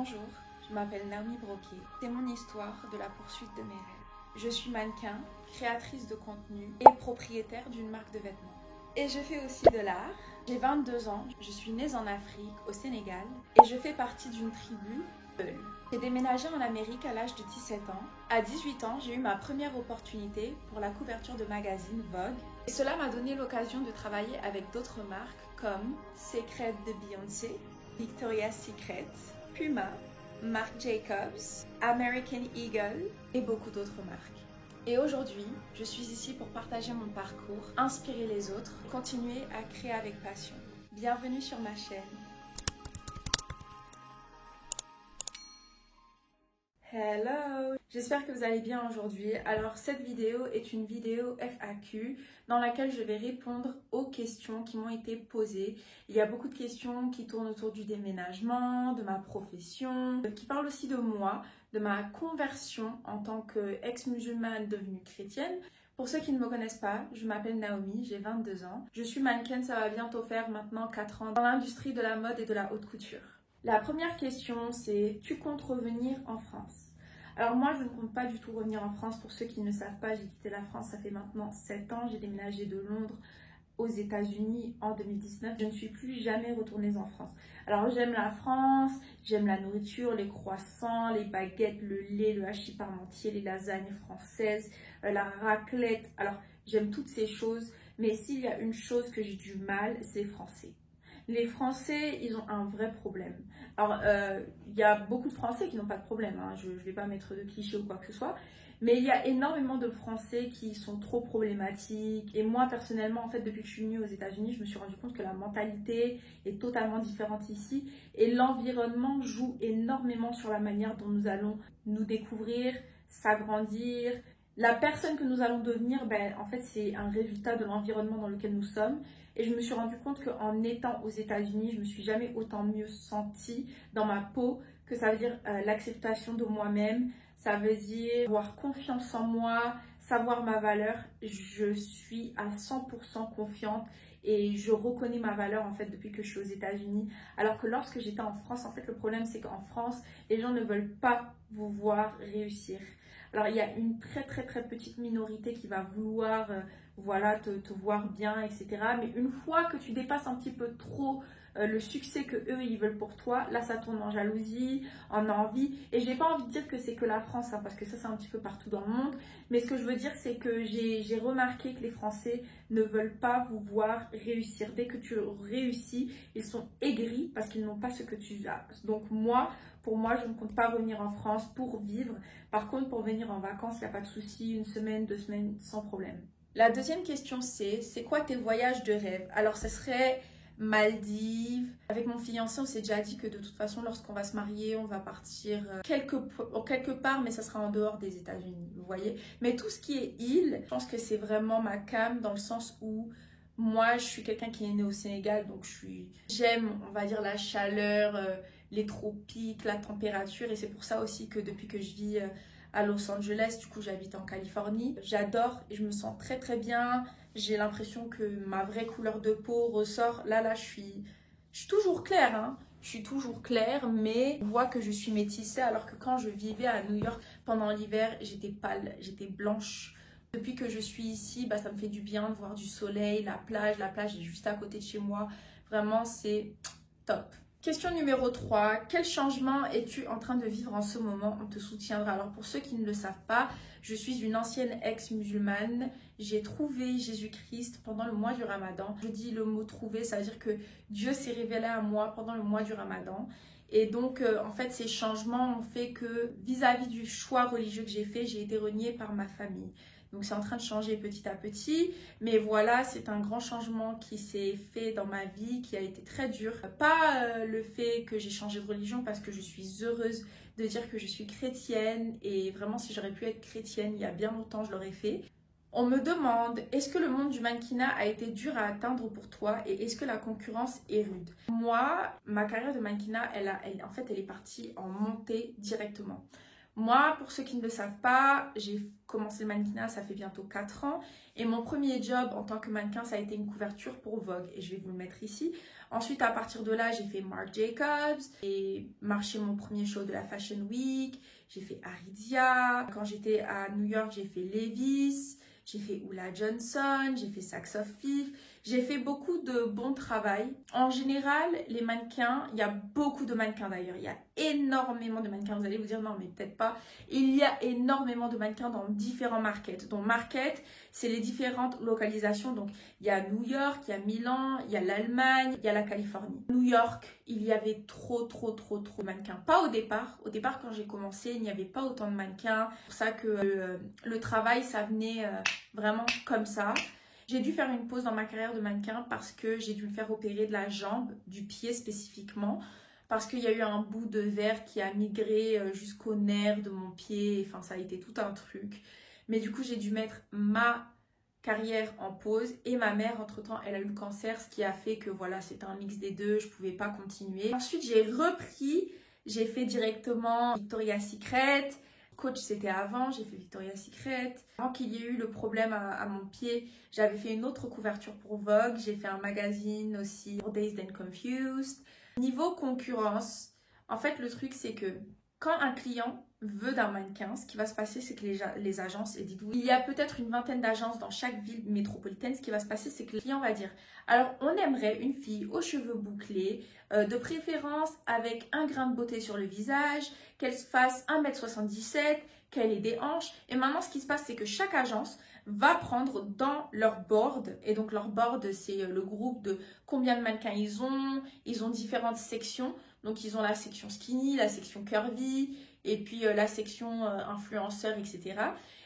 Bonjour, je m'appelle Naomi Broquet. C'est mon histoire de la poursuite de mes rêves. Je suis mannequin, créatrice de contenu et propriétaire d'une marque de vêtements. Et je fais aussi de l'art. J'ai 22 ans, je suis née en Afrique, au Sénégal, et je fais partie d'une tribu Peul. J'ai déménagé en Amérique à l'âge de 17 ans. À 18 ans, j'ai eu ma première opportunité pour la couverture de magazine Vogue. Et cela m'a donné l'occasion de travailler avec d'autres marques comme Secret de Beyoncé, Victoria's Secret, Puma, Marc Jacobs, American Eagle et beaucoup d'autres marques. Et aujourd'hui, je suis ici pour partager mon parcours, inspirer les autres, continuer à créer avec passion. Bienvenue sur ma chaîne. Hello! J'espère que vous allez bien aujourd'hui. Alors cette vidéo est une vidéo FAQ dans laquelle je vais répondre aux questions qui m'ont été posées. Il y a beaucoup de questions qui tournent autour du déménagement, de ma profession, qui parlent aussi de moi, de ma conversion en tant qu'ex-musulmane devenue chrétienne. Pour ceux qui ne me connaissent pas, je m'appelle Naomi, j'ai 22 ans. Je suis mannequin, ça va bientôt faire maintenant 4 ans dans l'industrie de la mode et de la haute couture. La première question, c'est « Tu comptes revenir en France ?» Alors moi, je ne compte pas du tout revenir en France. Pour ceux qui ne savent pas, j'ai quitté la France, ça fait maintenant 7 ans. J'ai déménagé de Londres aux États-Unis en 2019. Je ne suis plus jamais retournée en France. Alors j'aime la France, j'aime la nourriture, les croissants, les baguettes, le lait, le hachis parmentier, les lasagnes françaises, la raclette. Alors j'aime toutes ces choses, mais s'il y a une chose que j'ai du mal, c'est les Français. Les Français, ils ont un vrai problème. Alors, il y a beaucoup de Français qui n'ont pas de problème, hein. Je ne vais pas mettre de clichés ou quoi que ce soit, mais il y a énormément de Français qui sont trop problématiques. Et moi, personnellement, en fait, depuis que je suis venue aux États-Unis, je me suis rendu compte que la mentalité est totalement différente ici. Et l'environnement joue énormément sur la manière dont nous allons nous découvrir, s'agrandir. La personne que nous allons devenir, en fait, c'est un résultat de l'environnement dans lequel nous sommes. Et je me suis rendu compte qu'en étant aux États-Unis, je ne me suis jamais autant mieux sentie dans ma peau, que ça veut dire l'acceptation de moi-même, ça veut dire avoir confiance en moi, savoir ma valeur. Je suis à 100% confiante et je reconnais ma valeur en fait depuis que je suis aux États-Unis. Alors que lorsque j'étais en France, en fait le problème c'est qu'en France, les gens ne veulent pas vous voir réussir. Alors il y a une très petite minorité qui va vouloir voilà, te voir bien, etc. Mais une fois que tu dépasses un petit peu trop le succès que eux ils veulent pour toi, là ça tourne en jalousie, en envie. Et j'ai pas envie de dire que c'est que la France, hein, parce que ça c'est un petit peu partout dans le monde. Mais ce que je veux dire c'est que j'ai remarqué que les Français ne veulent pas vous voir réussir. Dès que tu réussis, ils sont aigris parce qu'ils n'ont pas ce que tu as. Donc pour moi, je ne compte pas revenir en France pour vivre. Par contre, pour venir en vacances, il n'y a pas de souci, 1 semaine, 2 semaines, sans problème. La deuxième question c'est quoi tes voyages de rêve? Alors, ce serait Maldives. Avec mon fiancé, on s'est déjà dit que de toute façon, lorsqu'on va se marier, on va partir quelque part, mais ça sera en dehors des États-Unis, vous voyez. Mais tout ce qui est île, je pense que c'est vraiment ma came dans le sens où moi, je suis quelqu'un qui est né au Sénégal, donc j'aime, on va dire, la chaleur, les tropiques, la température. Et c'est pour ça aussi que depuis que je vis à Los Angeles, du coup, j'habite en Californie. J'adore et je me sens très bien. J'ai l'impression que ma vraie couleur de peau ressort. Là, je suis toujours claire, hein. Je suis toujours claire, mais on voit que je suis métissée, alors que quand je vivais à New York pendant l'hiver, j'étais pâle, j'étais blanche. Depuis que je suis ici, ça me fait du bien de voir du soleil, la plage est juste à côté de chez moi. Vraiment, c'est top. Question numéro 3. Quel changement es-tu en train de vivre en ce moment? On te soutiendra. Alors pour ceux qui ne le savent pas, je suis une ancienne ex-musulmane. J'ai trouvé Jésus-Christ pendant le mois du Ramadan. Je dis le mot trouver, ça veut dire que Dieu s'est révélé à moi pendant le mois du Ramadan. Et donc, en fait, ces changements ont fait que vis-à-vis du choix religieux que j'ai fait, j'ai été reniée par ma famille. Donc, c'est en train de changer petit à petit. Mais voilà, c'est un grand changement qui s'est fait dans ma vie, qui a été très dur. Pas le fait que j'ai changé de religion, parce que je suis heureuse de dire que je suis chrétienne. Et vraiment, si j'aurais pu être chrétienne il y a bien longtemps, je l'aurais fait. On me demande, est-ce que le monde du mannequinat a été dur à atteindre pour toi et est-ce que la concurrence est rude? Moi, ma carrière de mannequinat, en fait, elle est partie en montée directement. Moi, pour ceux qui ne le savent pas, j'ai commencé le mannequinat, ça fait bientôt 4 ans. Et mon premier job en tant que mannequin, ça a été une couverture pour Vogue. Et je vais vous le mettre ici. Ensuite, à partir de là, j'ai fait Marc Jacobs. J'ai marché mon premier show de la Fashion Week. J'ai fait Aritzia. Quand j'étais à New York, j'ai fait Levi's. J'ai fait Ulla Johnson. J'ai fait Saks of Fifth. J'ai fait beaucoup de bon travail. En général, les mannequins, il y a beaucoup de mannequins d'ailleurs. Il y a énormément de mannequins. Vous allez vous dire non, mais peut-être pas. Il y a énormément de mannequins dans différents markets. Donc, market, c'est les différentes localisations. Donc, il y a New York, il y a Milan, il y a l'Allemagne, il y a la Californie. New York, il y avait trop de mannequins. Pas au départ. Au départ, quand j'ai commencé, il n'y avait pas autant de mannequins. C'est pour ça que le travail, ça venait vraiment comme ça. J'ai dû faire une pause dans ma carrière de mannequin parce que j'ai dû me faire opérer de la jambe, du pied spécifiquement, parce qu'il y a eu un bout de verre qui a migré jusqu'au nerf de mon pied. Enfin, ça a été tout un truc. Mais du coup, j'ai dû mettre ma carrière en pause et ma mère, entre-temps, elle a eu le cancer, ce qui a fait que voilà, c'était un mix des deux, je ne pouvais pas continuer. Ensuite, j'ai repris, j'ai fait directement Victoria's Secret. Coach, c'était avant, j'ai fait Victoria's Secret. Avant qu'il y ait eu le problème à mon pied, j'avais fait une autre couverture pour Vogue. J'ai fait un magazine aussi pour Dazed and Confused. Niveau concurrence, en fait, le truc, c'est que quand un client veut d'un mannequin, ce qui va se passer, c'est que les agences, et dites-vous, il y a peut-être une vingtaine d'agences dans chaque ville métropolitaine. Ce qui va se passer, c'est que le client va dire, alors on aimerait une fille aux cheveux bouclés, de préférence avec un grain de beauté sur le visage, qu'elle fasse 1m77, qu'elle ait des hanches. Et maintenant, ce qui se passe, c'est que chaque agence va prendre dans leur board, et donc leur board, c'est le groupe de combien de mannequins ils ont différentes sections. Donc, ils ont la section skinny, la section curvy, et puis la section influenceur, etc.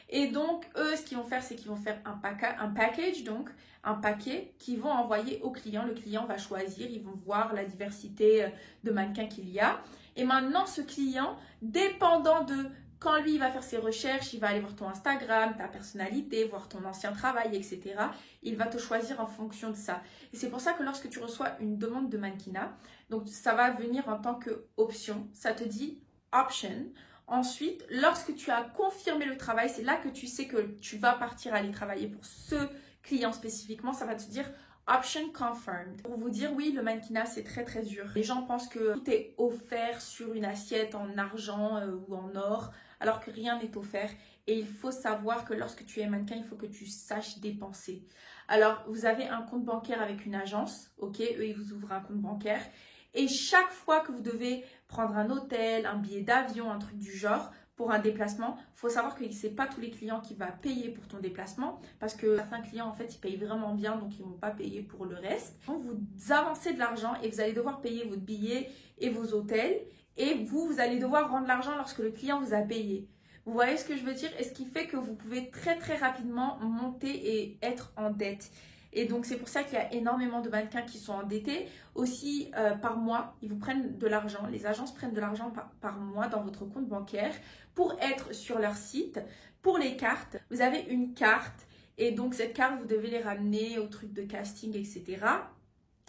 Et donc, eux, ce qu'ils vont faire, c'est qu'ils vont faire un package, donc un paquet qu'ils vont envoyer au client. Le client va choisir, ils vont voir la diversité de mannequins qu'il y a. Et maintenant, ce client, dépendant de quand lui, il va faire ses recherches, il va aller voir ton Instagram, ta personnalité, voir ton ancien travail, etc. Il va te choisir en fonction de ça. Et c'est pour ça que lorsque tu reçois une demande de mannequinat, donc ça va venir en tant qu'option, ça te dit option. Ensuite, lorsque tu as confirmé le travail, c'est là que tu sais que tu vas partir aller travailler pour ce client spécifiquement, ça va te dire option confirmed. Pour vous dire, oui, le mannequinat, c'est très dur. Les gens pensent que tout est offert sur une assiette en argent ou en or, alors que rien n'est offert. Et il faut savoir que lorsque tu es mannequin, il faut que tu saches dépenser. Alors, vous avez un compte bancaire avec une agence, ok, eux, ils vous ouvrent un compte bancaire. Et chaque fois que vous devez prendre un hôtel, un billet d'avion, un truc du genre, pour un déplacement, il faut savoir que ce n'est pas tous les clients qui vont payer pour ton déplacement parce que certains clients, en fait, ils payent vraiment bien, donc ils ne vont pas payer pour le reste. Donc, vous avancez de l'argent et vous allez devoir payer votre billet et vos hôtels et vous allez devoir rendre l'argent lorsque le client vous a payé. Vous voyez ce que je veux dire? Et ce qui fait que vous pouvez très rapidement monter et être en dette. Et donc, c'est pour ça qu'il y a énormément de mannequins qui sont endettés. Aussi, par mois, ils vous prennent de l'argent. Les agences prennent de l'argent par mois dans votre compte bancaire pour être sur leur site. Pour les cartes, vous avez une carte. Et donc, cette carte, vous devez les ramener au truc de casting, etc.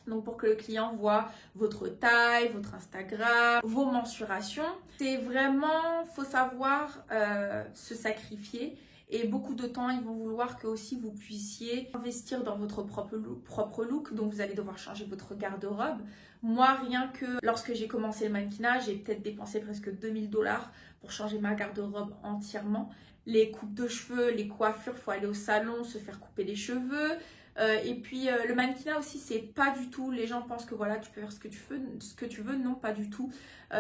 Donc, pour que le client voit votre taille, votre Instagram, vos mensurations. C'est vraiment, faut savoir se sacrifier. Et beaucoup de temps, ils vont vouloir que aussi vous puissiez investir dans votre propre look. Donc, vous allez devoir changer votre garde-robe. Moi, rien que lorsque j'ai commencé le mannequinat, j'ai peut-être dépensé presque 2000 $ pour changer ma garde-robe entièrement. Les coupes de cheveux, les coiffures, il faut aller au salon, se faire couper les cheveux. Et puis le mannequinat aussi, c'est pas du tout, les gens pensent que voilà, tu peux faire ce que tu veux, non, pas du tout.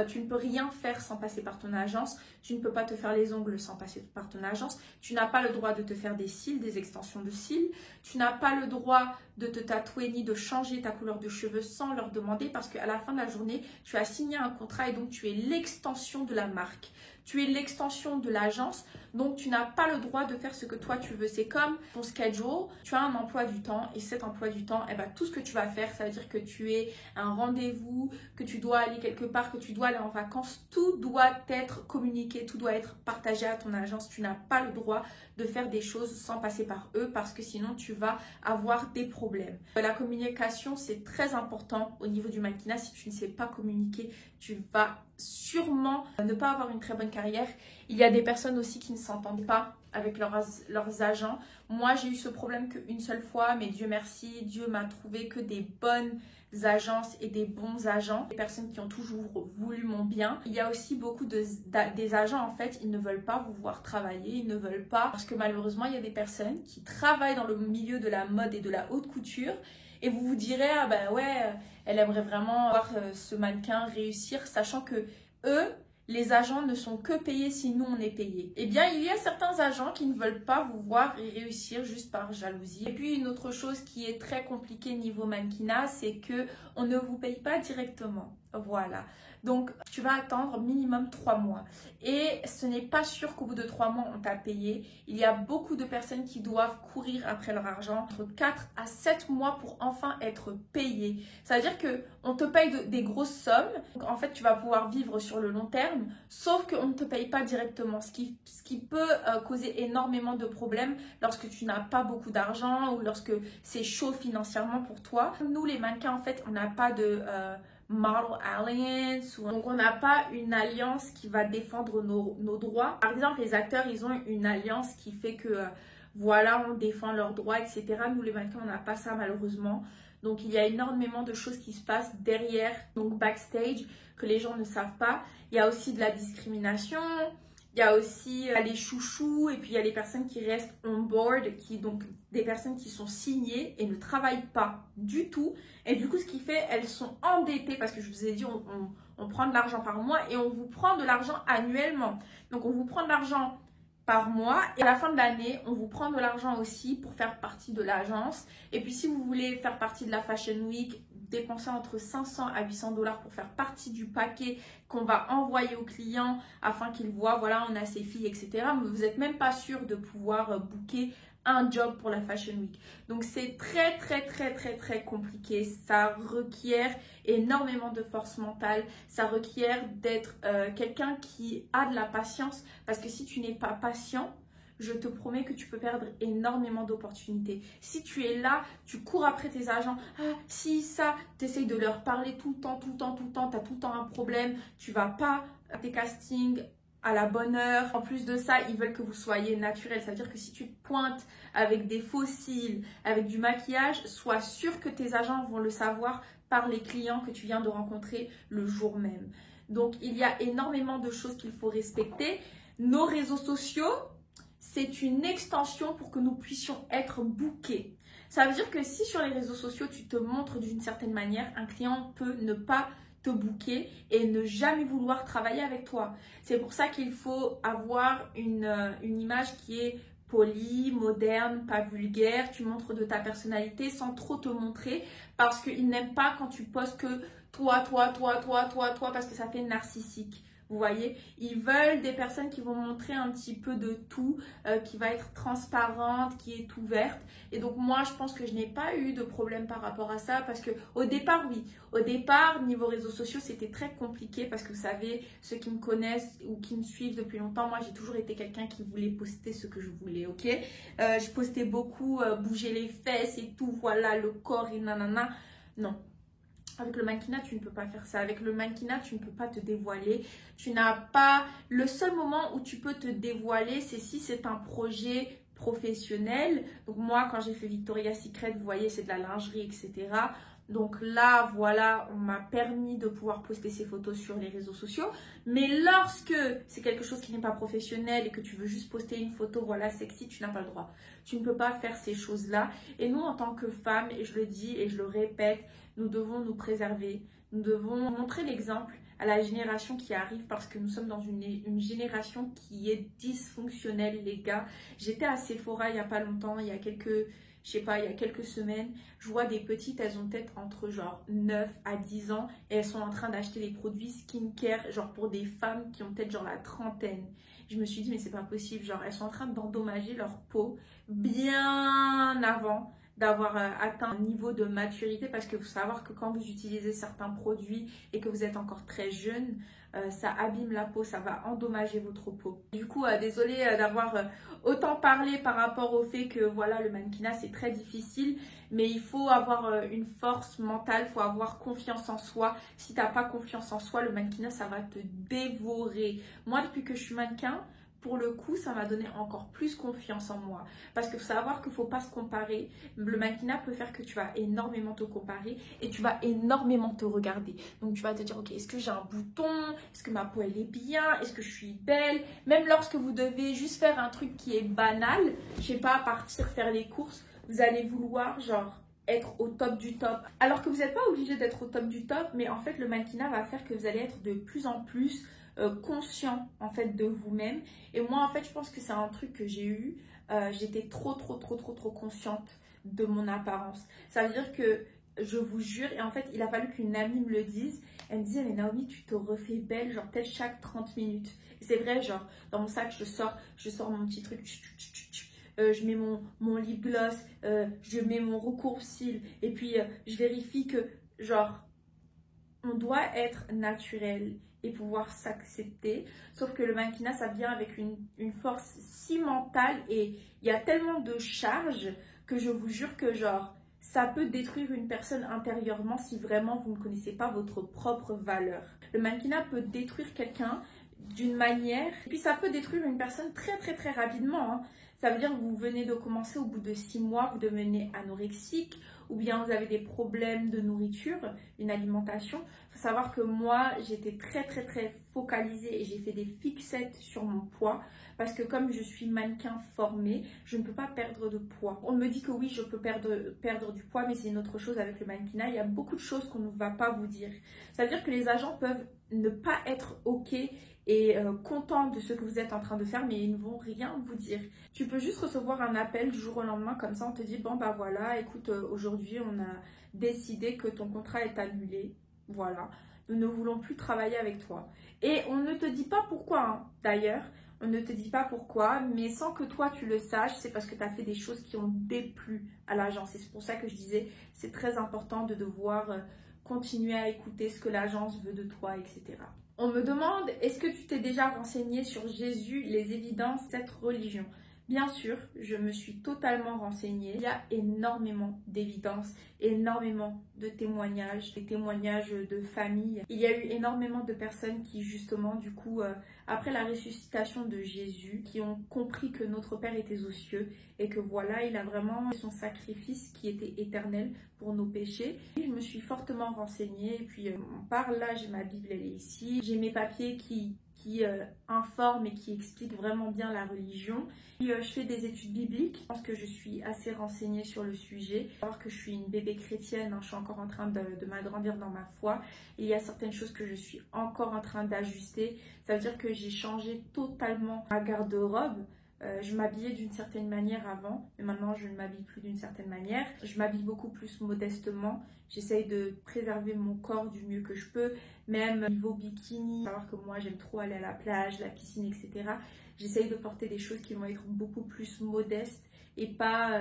Tu ne peux rien faire sans passer par ton agence, tu ne peux pas te faire les ongles sans passer par ton agence, tu n'as pas le droit de te faire des cils, des extensions de cils, tu n'as pas le droit de te tatouer ni de changer ta couleur de cheveux sans leur demander parce qu'à la fin de la journée, tu as signé un contrat et donc tu es l'extension de la marque. Tu es l'extension de l'agence, donc tu n'as pas le droit de faire ce que toi tu veux. C'est comme ton schedule, tu as un emploi du temps et cet emploi du temps, tout ce que tu vas faire, ça veut dire que tu es un rendez-vous, que tu dois aller quelque part, que tu dois aller en vacances. Tout doit être communiqué, tout doit être partagé à ton agence. Tu n'as pas le droit de faire des choses sans passer par eux parce que sinon tu vas avoir des problèmes. La communication, c'est très important au niveau du mannequinat. Si tu ne sais pas communiquer, tu vas sûrement comment ne pas avoir une très bonne carrière. Il y a des personnes aussi qui ne s'entendent pas avec leurs agents. Moi, j'ai eu ce problème qu'une seule fois, mais Dieu merci, Dieu m'a trouvé que des bonnes agences et des bons agents, des personnes qui ont toujours voulu mon bien. Il y a aussi beaucoup des agents, en fait, ils ne veulent pas vous voir travailler, ils ne veulent pas, parce que malheureusement, il y a des personnes qui travaillent dans le milieu de la mode et de la haute couture, et vous vous direz, ah ben ouais, elle aimerait vraiment voir ce mannequin réussir, sachant que eux, les agents ne sont que payés si nous on est payés. Eh bien, il y a certains agents qui ne veulent pas vous voir réussir juste par jalousie. Et puis, une autre chose qui est très compliquée niveau mannequinat, c'est que on ne vous paye pas directement. Voilà. Donc, tu vas attendre minimum 3 mois. Et ce n'est pas sûr qu'au bout de 3 mois, on t'a payé. Il y a beaucoup de personnes qui doivent courir après leur argent entre 4 à 7 mois pour enfin être payées. Ça veut dire qu'on te paye des grosses sommes. Donc, en fait, tu vas pouvoir vivre sur le long terme, sauf qu'on ne te paye pas directement. Ce qui peut causer énormément de problèmes lorsque tu n'as pas beaucoup d'argent ou lorsque c'est chaud financièrement pour toi. Nous, les mannequins, en fait, on n'a pas de... Model Alliance, donc on n'a pas une alliance qui va défendre nos droits. Par exemple, les acteurs, ils ont une alliance qui fait que voilà, on défend leurs droits, etc. Nous, les mannequins, on n'a pas ça malheureusement. Donc il y a énormément de choses qui se passent derrière, donc backstage, que les gens ne savent pas. Il y a aussi de la discrimination. Il y a aussi les chouchous et puis il y a les personnes qui restent on board, donc des personnes qui sont signées et ne travaillent pas du tout. Et du coup, ce qui fait, elles sont endettées parce que je vous ai dit, on prend de l'argent par mois et on vous prend de l'argent annuellement. Donc, on vous prend de l'argent par mois et à la fin de l'année, on vous prend de l'argent aussi pour faire partie de l'agence. Et puis, si vous voulez faire partie de la Fashion Week, dépenser entre 500 à 800 $ pour faire partie du paquet qu'on va envoyer aux clients afin qu'ils voient, voilà, on a ces filles, etc. Mais vous n'êtes même pas sûr de pouvoir booker un job pour la Fashion Week. Donc, c'est très compliqué. Ça requiert énormément de force mentale. Ça requiert d'être quelqu'un qui a de la patience parce que si tu n'es pas patient, je te promets que tu peux perdre énormément d'opportunités. Si tu es là, tu cours après tes agents, si ça, tu essayes de leur parler tout le temps, tu as tout le temps un problème, tu vas pas à tes castings à la bonne heure. En plus de ça, ils veulent que vous soyez naturel. Ça veut dire que si tu te pointes avec des faux cils, avec du maquillage, sois sûr que tes agents vont le savoir par les clients que tu viens de rencontrer le jour même. Donc, il y a énormément de choses qu'il faut respecter. Nos réseaux sociaux, c'est une extension pour que nous puissions être bookés. Ça veut dire que si sur les réseaux sociaux, tu te montres d'une certaine manière, un client peut ne pas te booker et ne jamais vouloir travailler avec toi. C'est pour ça qu'il faut avoir une image qui est polie, moderne, pas vulgaire. Tu montres de ta personnalité sans trop te montrer parce qu'ils n'aiment pas quand tu postes que toi, parce que ça fait narcissique. Vous voyez, ils veulent des personnes qui vont montrer un petit peu de tout, qui va être transparente, qui est ouverte. Et donc moi, je pense que je n'ai pas eu de problème par rapport à ça parce que au départ, oui. Au départ, niveau réseaux sociaux, c'était très compliqué parce que vous savez, ceux qui me connaissent ou qui me suivent depuis longtemps, moi, j'ai toujours été quelqu'un qui voulait poster ce que je voulais, ok? Je postais beaucoup, bouger les fesses et tout, voilà, le corps et nanana. Non. Avec le mannequinat, tu ne peux pas faire ça. Avec le mannequinat, tu ne peux pas te dévoiler. Tu n'as pas... Le seul moment où tu peux te dévoiler, c'est si c'est un projet professionnel. Donc moi, quand j'ai fait Victoria's Secret, vous voyez, c'est de la lingerie, etc. Donc là, voilà, on m'a permis de pouvoir poster ces photos sur les réseaux sociaux. Mais lorsque c'est quelque chose qui n'est pas professionnel et que tu veux juste poster une photo, voilà, sexy, tu n'as pas le droit. Tu ne peux pas faire ces choses-là. Et nous, en tant que femmes, et je le dis et je le répète, nous devons nous préserver. Nous devons montrer l'exemple à la génération qui arrive parce que nous sommes dans une génération qui est dysfonctionnelle, les gars. J'étais à Sephora il n'y a pas longtemps, il y a quelques semaines, je vois des petites, elles ont peut-être entre genre 9 à 10 ans et elles sont en train d'acheter des produits skincare, genre pour des femmes qui ont peut-être genre la trentaine. Je me suis dit, mais c'est pas possible, genre elles sont en train d'endommager leur peau bien avant d'avoir atteint un niveau de maturité parce que faut savoir que quand vous utilisez certains produits et que vous êtes encore très jeune, ça abîme la peau, ça va endommager votre peau. Du coup, désolée d'avoir autant parlé par rapport au fait que voilà, le mannequinat c'est très difficile, mais il faut avoir une force mentale, il faut avoir confiance en soi. Si tu n'as pas confiance en soi, le mannequinat ça va te dévorer. Moi, depuis que je suis mannequin, pour le coup, ça m'a donné encore plus confiance en moi. Parce qu'il faut savoir qu'il ne faut pas se comparer. Le mannequinat peut faire que tu vas énormément te comparer et tu vas énormément te regarder. Donc tu vas te dire, ok, est-ce que j'ai un bouton? Est-ce que ma peau elle est bien? Est-ce que je suis belle? Même lorsque vous devez juste faire un truc qui est banal, je sais pas, partir faire les courses, vous allez vouloir genre être au top du top. Alors que vous n'êtes pas obligé d'être au top du top, mais en fait le mannequinat va faire que vous allez être de plus en plus conscient en fait de vous-même. Et moi en fait je pense que c'est un truc que j'ai eu, j'étais trop consciente de mon apparence. Ça veut dire que je vous jure, et en fait il a fallu qu'une amie me le dise, elle me disait mais Naomi tu te refais belle genre peut-être chaque 30 minutes. Et c'est vrai, genre dans mon sac je sors mon petit truc, je mets mon lip gloss, je mets mon recours-cils et puis je vérifie que genre on doit être naturel et pouvoir s'accepter. Sauf que le mannequinat, ça vient avec une force si mentale et il y a tellement de charges que je vous jure que genre, ça peut détruire une personne intérieurement si vraiment vous ne connaissez pas votre propre valeur. Le mannequinat peut détruire quelqu'un d'une manière, et puis ça peut détruire une personne très rapidement, hein. Ça veut dire que vous venez de commencer, au bout de 6 mois, vous devenez anorexique, ou bien vous avez des problèmes de nourriture, une alimentation. Il faut savoir que moi, j'étais très focalisée et j'ai fait des fixettes sur mon poids parce que comme je suis mannequin formé, je ne peux pas perdre de poids. On me dit que oui, je peux perdre du poids, mais c'est une autre chose avec le mannequinat. Il y a beaucoup de choses qu'on ne va pas vous dire. Ça veut dire que les agents peuvent ne pas être OK et contents de ce que vous êtes en train de faire, mais ils ne vont rien vous dire. Tu peux juste recevoir un appel du jour au lendemain, comme ça on te dit, bon bah voilà, écoute, aujourd'hui on a décidé que ton contrat est annulé, voilà, nous ne voulons plus travailler avec toi. Et on ne te dit pas pourquoi, hein. D'ailleurs, on ne te dit pas pourquoi, mais sans que toi tu le saches, c'est parce que tu as fait des choses qui ont déplu à l'agence. Et c'est pour ça que je disais, c'est très important de devoir continuer à écouter ce que l'agence veut de toi, etc. On me demande, est-ce que tu t'es déjà renseigné sur Jésus, les évidences de cette religion? Bien sûr, je me suis totalement renseignée. Il y a énormément d'évidences, énormément de témoignages, des témoignages de famille. Il y a eu énormément de personnes qui, justement, du coup, après la ressuscitation de Jésus, qui ont compris que notre Père était aux cieux et que voilà, il a vraiment son sacrifice qui était éternel pour nos péchés. Et je me suis fortement renseignée et puis on parle là, j'ai ma Bible, elle est ici. J'ai mes papiers qui informent et qui expliquent vraiment bien la religion. Et, je fais des études bibliques. Je pense que je suis assez renseignée sur le sujet. Alors que je suis une bébé chrétienne, hein, je suis encore en train de m'agrandir dans ma foi. Et il y a certaines choses que je suis encore en train d'ajuster. Ça veut dire que j'ai changé totalement ma garde-robe. Je m'habillais d'une certaine manière avant, mais maintenant je ne m'habille plus d'une certaine manière. Je m'habille beaucoup plus modestement. J'essaye de préserver mon corps du mieux que je peux, même niveau bikini. Savoir que moi j'aime trop aller à la plage, la piscine, etc. J'essaye de porter des choses qui vont être beaucoup plus modestes et pas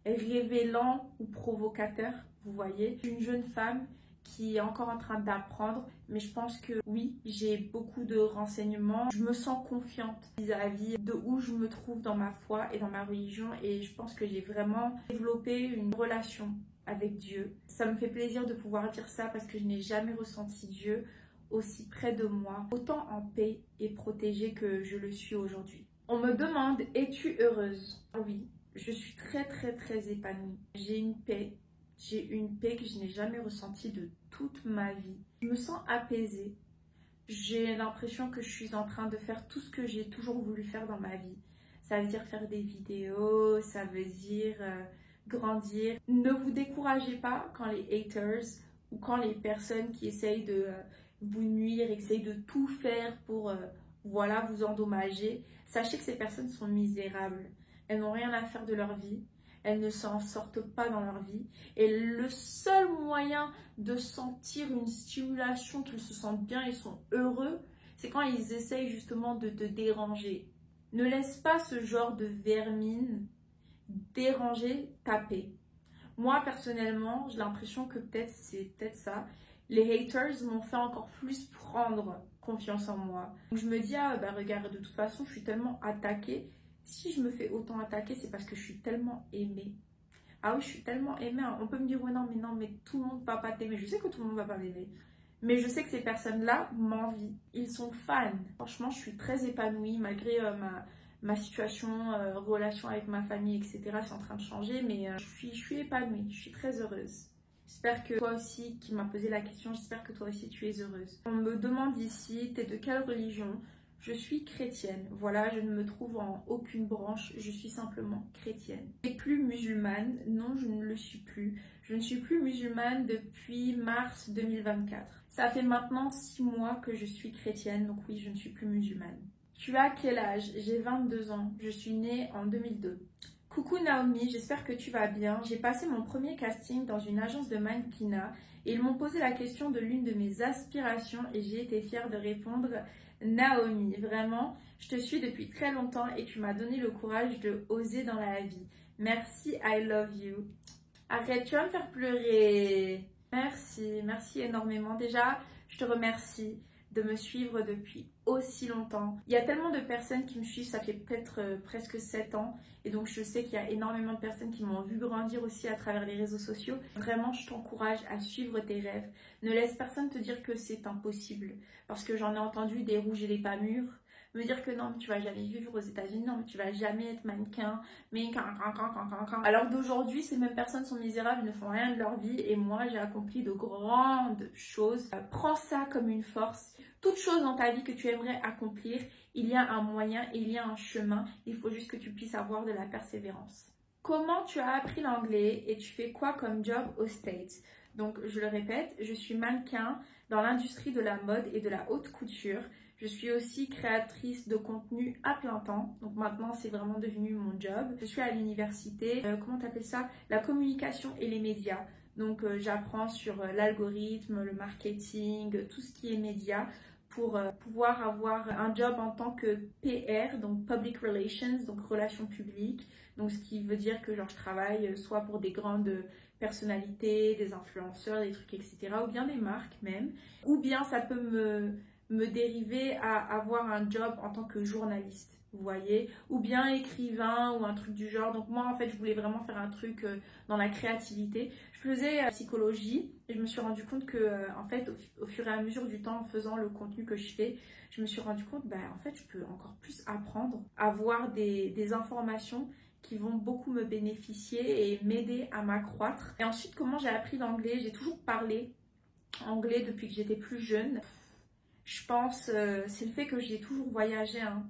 révélant ou provocateur, vous voyez. Je suis une jeune femme qui est encore en train d'apprendre, mais je pense que oui, j'ai beaucoup de renseignements. Je me sens confiante vis-à-vis de où je me trouve dans ma foi et dans ma religion, et je pense que j'ai vraiment développé une relation avec Dieu. Ça me fait plaisir de pouvoir dire ça parce que je n'ai jamais ressenti Dieu aussi près de moi, autant en paix et protégée que je le suis aujourd'hui. On me demande, es-tu heureuse? Oui, je suis très épanouie. J'ai une paix. J'ai une paix que je n'ai jamais ressentie de toute ma vie. Je me sens apaisée. J'ai l'impression que je suis en train de faire tout ce que j'ai toujours voulu faire dans ma vie. Ça veut dire faire des vidéos, ça veut dire grandir. Ne vous découragez pas quand les haters ou quand les personnes qui essayent de vous nuire, essayent de tout faire pour voilà, vous endommager. Sachez que ces personnes sont misérables. Elles n'ont rien à faire de leur vie. Elles ne s'en sortent pas dans leur vie. Et le seul moyen de sentir une stimulation, qu'ils se sentent bien et sont heureux, c'est quand ils essayent justement de te déranger. Ne laisse pas ce genre de vermine déranger ta paix. Moi, personnellement, j'ai l'impression que c'est peut-être ça. Les haters m'ont fait encore plus prendre confiance en moi. Donc je me dis, ah bah regarde, de toute façon, je suis tellement attaquée. Si je me fais autant attaquer, c'est parce que je suis tellement aimée. Ah oui, je suis tellement aimée. Hein. On peut me dire, ouais, non, mais tout le monde va pas t'aimer. Je sais que tout le monde va pas m'aimer. Mais je sais que ces personnes-là m'envient. Ils sont fans. Franchement, je suis très épanouie malgré ma situation, relation avec ma famille, etc. C'est en train de changer, mais je suis épanouie. Je suis très heureuse. J'espère que toi aussi, qui m'as posé la question, j'espère que toi aussi tu es heureuse. On me demande ici, t'es de quelle religion? Je suis chrétienne. Voilà, je ne me trouve en aucune branche, je suis simplement chrétienne. Je ne suis plus musulmane, non, je ne le suis plus. Je ne suis plus musulmane depuis mars 2024. Ça fait maintenant 6 mois que je suis chrétienne, donc oui, je ne suis plus musulmane. Tu as quel âge? J'ai 22 ans, je suis née en 2002. Coucou Naomi, j'espère que tu vas bien. J'ai passé mon premier casting dans une agence de mannequinat et ils m'ont posé la question de l'une de mes aspirations et j'ai été fière de répondre Naomi. Vraiment, je te suis depuis très longtemps et tu m'as donné le courage de oser dans la vie. Merci, I love you. Arrête, tu vas me faire pleurer. Merci énormément. Déjà, je te remercie de me suivre depuis aussi longtemps. Il y a tellement de personnes qui me suivent, ça fait peut-être presque 7 ans. Et donc, je sais qu'il y a énormément de personnes qui m'ont vu grandir aussi à travers les réseaux sociaux. Vraiment, je t'encourage à suivre tes rêves. Ne laisse personne te dire que c'est impossible. Parce que j'en ai entendu des rouges et des pas mûrs. Me dire que non, mais tu vas jamais vivre aux États-Unis, non, mais tu vas jamais être mannequin, mais alors d'aujourd'hui, ces mêmes personnes sont misérables, ne font rien de leur vie, et moi, j'ai accompli de grandes choses. Prends ça comme une force. Toute chose dans ta vie que tu aimerais accomplir, il y a un moyen, il y a un chemin, il faut juste que tu puisses avoir de la persévérance. Comment tu as appris l'anglais et tu fais quoi comme job aux States? Donc, je le répète, je suis mannequin dans l'industrie de la mode et de la haute couture. Je suis aussi créatrice de contenu à plein temps. Donc maintenant, c'est vraiment devenu mon job. Je suis à l'université, comment t'appelles ça? La communication et les médias. Donc j'apprends sur l'algorithme, le marketing, tout ce qui est médias pour pouvoir avoir un job en tant que PR, donc Public Relations, donc relations publiques. Donc ce qui veut dire que genre je travaille soit pour des grandes personnalités, des influenceurs, des trucs, etc. Ou bien des marques même. Ou bien ça peut me dériver à avoir un job en tant que journaliste, vous voyez, ou bien écrivain ou un truc du genre. Donc moi en fait je voulais vraiment faire un truc dans la créativité. Je faisais psychologie et je me suis rendu compte que en fait au fur et à mesure du temps en faisant le contenu que je fais, je me suis rendu compte en fait je peux encore plus apprendre, avoir des informations qui vont beaucoup me bénéficier et m'aider à m'accroître. Et ensuite comment j'ai appris l'anglais? J'ai toujours parlé anglais depuis que j'étais plus jeune. Je pense c'est le fait que j'ai toujours voyagé. Hein.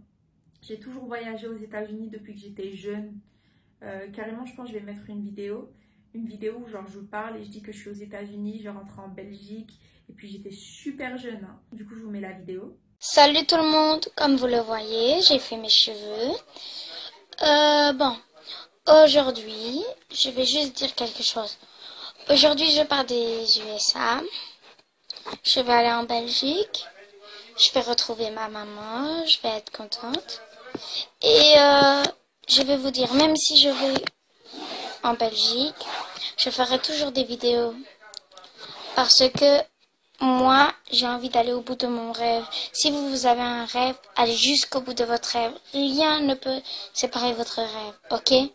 J'ai toujours voyagé aux États-Unis depuis que j'étais jeune. Carrément, je pense que je vais mettre une vidéo où genre je parle et je dis que je suis aux États-Unis, je rentre en Belgique et puis j'étais super jeune. Hein. Du coup, je vous mets la vidéo. Salut tout le monde, comme vous le voyez, j'ai fait mes cheveux. Bon, aujourd'hui, je vais juste dire quelque chose. Aujourd'hui, je pars des USA. Je vais aller en Belgique. Je vais retrouver ma maman, je vais être contente. Et je vais vous dire, même si je vais en Belgique, je ferai toujours des vidéos. Parce que moi, j'ai envie d'aller au bout de mon rêve. Si vous avez un rêve, allez jusqu'au bout de votre rêve. Rien ne peut séparer votre rêve, ok?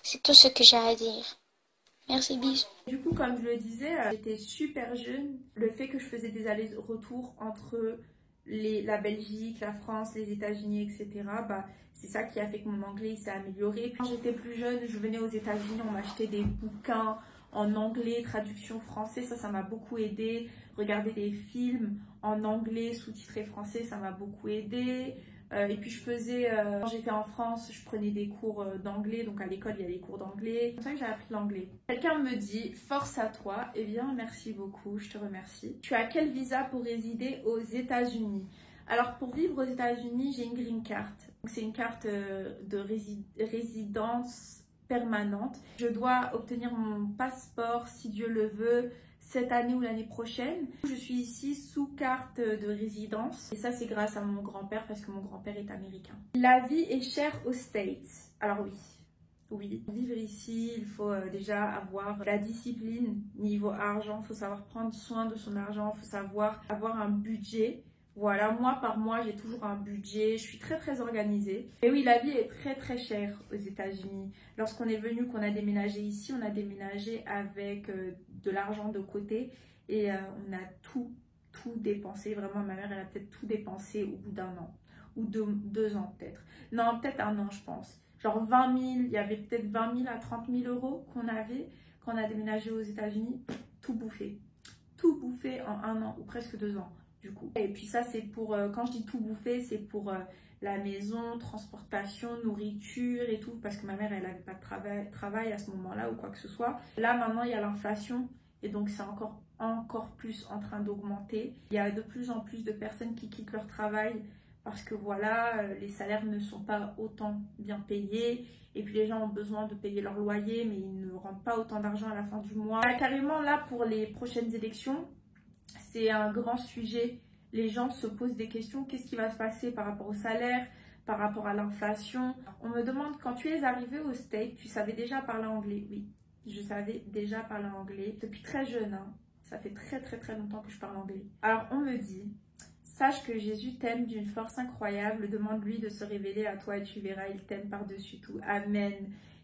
C'est tout ce que j'ai à dire. Merci, bisous. Du coup, comme je le disais, j'étais super jeune. Le fait que je faisais des allers-retours entre la Belgique, la France, les États-Unis, etc., c'est ça qui a fait que mon anglais s'est amélioré. Quand j'étais plus jeune, je venais aux États-Unis, on m'achetait des bouquins en anglais, traduction français, ça m'a beaucoup aidé. Regarder des films en anglais, sous-titrés français, ça m'a beaucoup aidé. Et puis je faisais, quand j'étais en France, je prenais des cours d'anglais, donc à l'école il y a les cours d'anglais. C'est comme ça que j'ai appris l'anglais. Quelqu'un me dit, force à toi. Eh bien, merci beaucoup, je te remercie. Tu as quel visa pour résider aux États-Unis? Alors pour vivre aux États-Unis, j'ai une green card. C'est une carte de résidence permanente. Je dois obtenir mon passeport, si Dieu le veut, cette année ou l'année prochaine. Je suis ici sous carte de résidence et ça c'est grâce à mon grand-père parce que mon grand-père est américain. La vie est chère aux States. Alors oui, pour vivre ici, il faut déjà avoir la discipline niveau argent, il faut savoir prendre soin de son argent, il faut savoir avoir un budget. Voilà, mois par mois, j'ai toujours un budget, je suis très organisée. Et oui, la vie est très chère aux États-Unis. Lorsqu'on est venu, qu'on a déménagé ici, on a déménagé avec de l'argent de côté et on a tout dépensé. Vraiment, ma mère, elle a peut-être tout dépensé au bout d'un an ou 2 ans peut-être. Non, peut-être un an, je pense. Genre 20 000, il y avait peut-être 20 000 à 30 000 euros qu'on avait quand on a déménagé aux États-Unis. Tout bouffé. Tout bouffé en un an ou presque 2 ans. Du coup. Et puis ça, c'est pour, quand je dis tout bouffer, c'est pour la maison, transportation, nourriture et tout, parce que ma mère, elle n'avait pas de travail à ce moment-là ou quoi que ce soit. Là, maintenant, il y a l'inflation et donc c'est encore plus en train d'augmenter. Il y a de plus en plus de personnes qui quittent leur travail parce que voilà, les salaires ne sont pas autant bien payés et puis les gens ont besoin de payer leur loyer, mais ils ne rentrent pas autant d'argent à la fin du mois. Carrément, là, pour les prochaines élections, c'est un grand sujet. Les gens se posent des questions. Qu'est-ce qui va se passer par rapport au salaire, par rapport à l'inflation? On me demande, quand tu es arrivé au States, tu savais déjà parler anglais? Oui, je savais déjà parler anglais. Depuis très jeune, hein. Ça fait très longtemps que je parle anglais. Alors, on me dit, sache que Jésus t'aime d'une force incroyable. Demande-lui de se révéler à toi et tu verras, il t'aime par-dessus tout. Amen.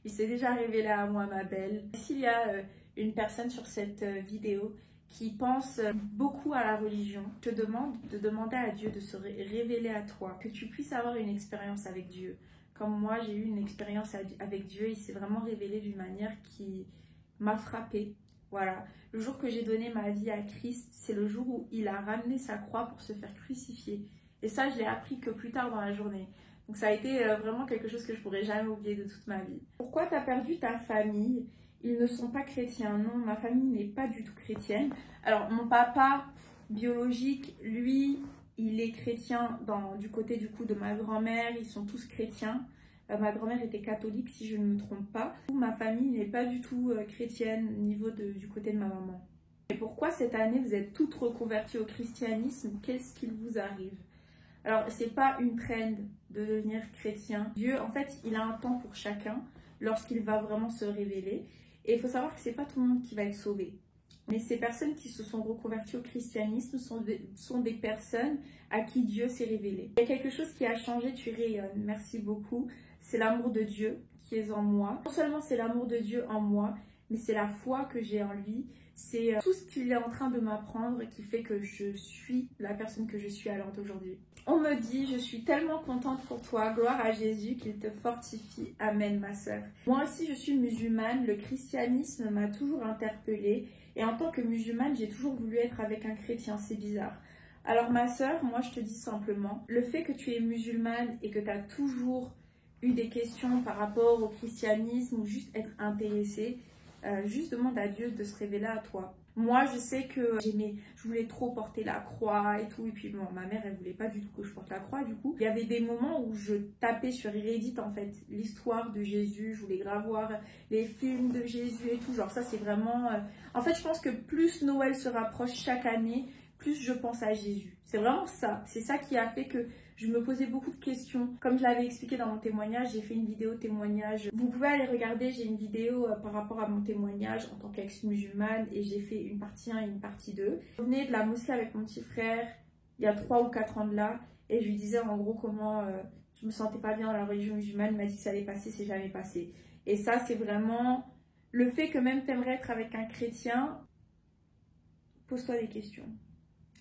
Il s'est déjà révélé à moi, ma belle. S'il y a une personne sur cette vidéo qui pense beaucoup à la religion, je te demande de demander à Dieu de se révéler à toi, que tu puisses avoir une expérience avec Dieu. Comme moi, j'ai eu une expérience avec Dieu, il s'est vraiment révélé d'une manière qui m'a frappée. Voilà, le jour que j'ai donné ma vie à Christ, c'est le jour où il a ramené sa croix pour se faire crucifier. Et ça, je l'ai appris que plus tard dans la journée. Donc ça a été vraiment quelque chose que je pourrai jamais oublier de toute ma vie. Pourquoi tu as perdu ta famille? Ils ne sont pas chrétiens. Non, ma famille n'est pas du tout chrétienne. Alors, mon papa biologique, lui, il est chrétien du côté du coup de ma grand-mère. Ils sont tous chrétiens. Ma grand-mère était catholique, si je ne me trompe pas. Ma famille n'est pas du tout chrétienne au niveau du côté de ma maman. Et pourquoi cette année, vous êtes toutes reconverties au christianisme? Qu'est-ce qu'il vous arrive? Alors, c'est pas une trend de devenir chrétien. Dieu, en fait, il a un temps pour chacun lorsqu'il va vraiment se révéler. Et il faut savoir que c'est pas tout le monde qui va être sauvé. Mais ces personnes qui se sont reconverties au christianisme sont des personnes à qui Dieu s'est révélé. Il y a quelque chose qui a changé, tu rayonnes. Merci beaucoup. C'est l'amour de Dieu qui est en moi. Non seulement c'est l'amour de Dieu en moi, mais c'est la foi que j'ai en lui. C'est tout ce qu'il est en train de m'apprendre qui fait que je suis la personne que je suis à l'heure d'aujourd'hui. On me dit, je suis tellement contente pour toi, gloire à Jésus, qu'il te fortifie. Amen, ma sœur. Moi aussi, je suis musulmane. Le christianisme m'a toujours interpellée. Et en tant que musulmane, j'ai toujours voulu être avec un chrétien. C'est bizarre. Alors, ma sœur, moi, je te dis simplement, le fait que tu es musulmane et que tu as toujours eu des questions par rapport au christianisme ou juste être intéressée, juste demande à Dieu de se révéler à toi. Moi, je sais que je voulais trop porter la croix et tout. Et puis, bon, ma mère, elle voulait pas du tout que je porte la croix, du coup. Il y avait des moments où je tapais sur Reddit, en fait, l'histoire de Jésus. Je voulais grave voir les films de Jésus et tout. Genre, ça, c'est vraiment... En fait, je pense que plus Noël se rapproche chaque année, plus je pense à Jésus. C'est vraiment ça. C'est ça qui a fait que je me posais beaucoup de questions. Comme je l'avais expliqué dans mon témoignage, j'ai fait une vidéo témoignage. Vous pouvez aller regarder, j'ai une vidéo par rapport à mon témoignage en tant qu'ex-musulmane et j'ai fait une partie 1 et une partie 2. Je venais de la mosquée avec mon petit frère il y a 3 ou 4 ans de là et je lui disais en gros comment je me sentais pas bien dans la religion musulmane. Il m'a dit que ça allait passer, c'est jamais passé. Et ça, c'est vraiment le fait que même t'aimerais être avec un chrétien. Pose-toi des questions.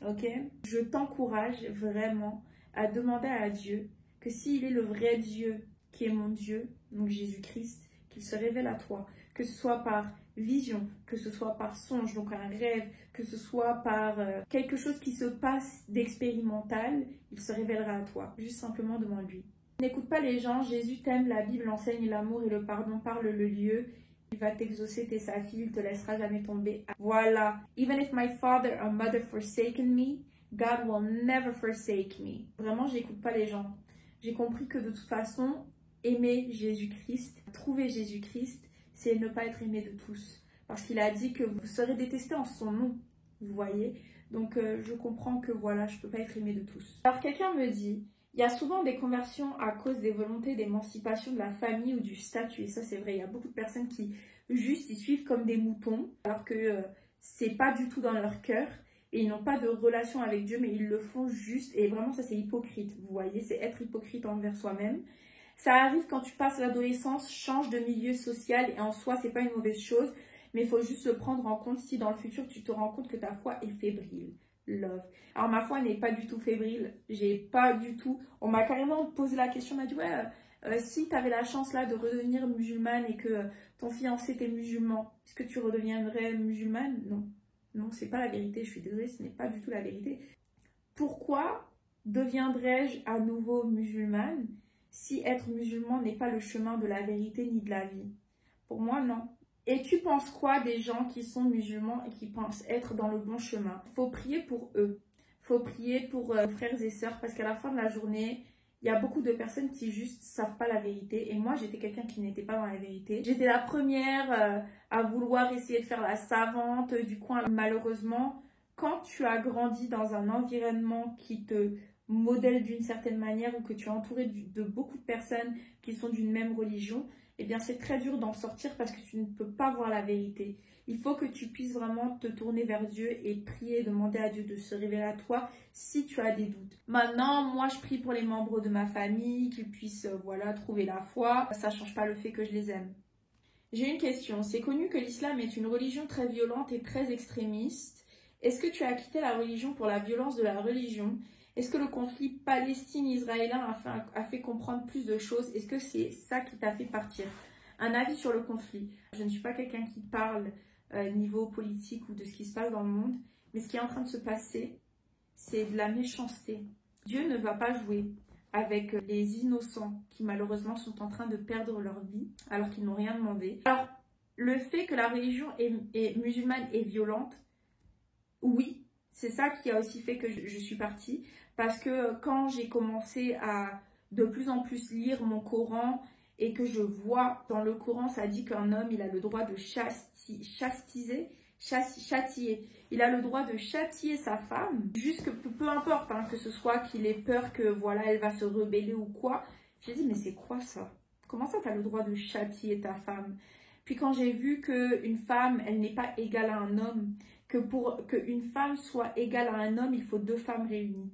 Ok? Je t'encourage vraiment à demander à Dieu que s'il est le vrai Dieu qui est mon Dieu, donc Jésus-Christ, qu'il se révèle à toi, que ce soit par vision, que ce soit par songe, donc un rêve, que ce soit par quelque chose qui se passe d'expérimental, il se révélera à toi. Juste simplement demande-lui. N'écoute pas les gens, Jésus t'aime, la Bible enseigne l'amour et le pardon, parle le lieu. Il va t'exaucer, t'es sa fille, il te laissera jamais tomber. Voilà. Even if my father or mother forsaken me, God will never forsake me. Vraiment, j'écoute pas les gens. J'ai compris que de toute façon, aimer Jésus-Christ, trouver Jésus-Christ, c'est ne pas être aimé de tous. Parce qu'il a dit que vous serez détestés en son nom. Vous voyez? Donc, je comprends que voilà, je peux pas être aimé de tous. Alors, quelqu'un me dit... Il y a souvent des conversions à cause des volontés d'émancipation de la famille ou du statut. Et ça, c'est vrai. Il y a beaucoup de personnes qui, juste, ils suivent comme des moutons, alors que c'est pas du tout dans leur cœur. et ils n'ont pas de relation avec Dieu, mais ils le font juste, et vraiment ça c'est hypocrite, vous voyez, c'est être hypocrite envers soi-même. Ça arrive quand tu passes l'adolescence, change de milieu social, et en soi c'est pas une mauvaise chose, mais il faut juste le prendre en compte si dans le futur tu te rends compte que ta foi est fébrile. Love. Alors ma foi n'est pas du tout fébrile, j'ai pas du tout, on m'a carrément posé la question, on m'a dit ouais, si tu avais la chance là de redevenir musulmane et que ton fiancé était musulman, est-ce que tu redeviendrais musulmane? Non. Non, c'est pas la vérité, je suis désolée, ce n'est pas du tout la vérité. Pourquoi deviendrais-je à nouveau musulmane si être musulman n'est pas le chemin de la vérité ni de la vie? Pour moi, non. Et tu penses quoi des gens qui sont musulmans et qui pensent être dans le bon chemin? Faut prier pour eux. Faut prier pour frères et sœurs parce qu'à la fin de la journée, il y a beaucoup de personnes qui juste savent pas la vérité. Et moi, j'étais quelqu'un qui n'était pas dans la vérité. J'étais la première à vouloir essayer de faire la savante du coin. Malheureusement, quand tu as grandi dans un environnement qui te modèle d'une certaine manière ou que tu es entouré de beaucoup de personnes qui sont d'une même religion, eh bien c'est très dur d'en sortir parce que tu ne peux pas voir la vérité. Il faut que tu puisses vraiment te tourner vers Dieu et prier, demander à Dieu de se révéler à toi si tu as des doutes. Maintenant, moi je prie pour les membres de ma famille, qu'ils puissent voilà, trouver la foi. Ça ne change pas le fait que je les aime. J'ai une question. C'est connu que l'islam est une religion très violente et très extrémiste. Est-ce que tu as quitté la religion pour la violence de la religion? Est-ce que le conflit palestine-israélien a fait comprendre plus de choses? Est-ce que c'est ça qui t'a fait partir? Un avis sur le conflit. Je ne suis pas quelqu'un qui parle niveau politique ou de ce qui se passe dans le monde, mais ce qui est en train de se passer, c'est de la méchanceté. Dieu ne va pas jouer avec les innocents qui malheureusement sont en train de perdre leur vie alors qu'ils n'ont rien demandé. Alors, le fait que la religion musulmane est violente, oui, c'est ça qui a aussi fait que je suis partie. Parce que quand j'ai commencé à de plus en plus lire mon Coran et que je vois dans le Coran, ça dit qu'un homme, il a le droit de châtier. Il a le droit de châtier sa femme, juste que peu importe, hein, que ce soit qu'il ait peur que voilà, elle va se rebeller ou quoi. J'ai dit, mais c'est quoi ça? Comment ça, tu as le droit de châtier ta femme? Puis quand j'ai vu qu'une femme, elle n'est pas égale à un homme, que pour qu'une femme soit égale à un homme, il faut deux femmes réunies.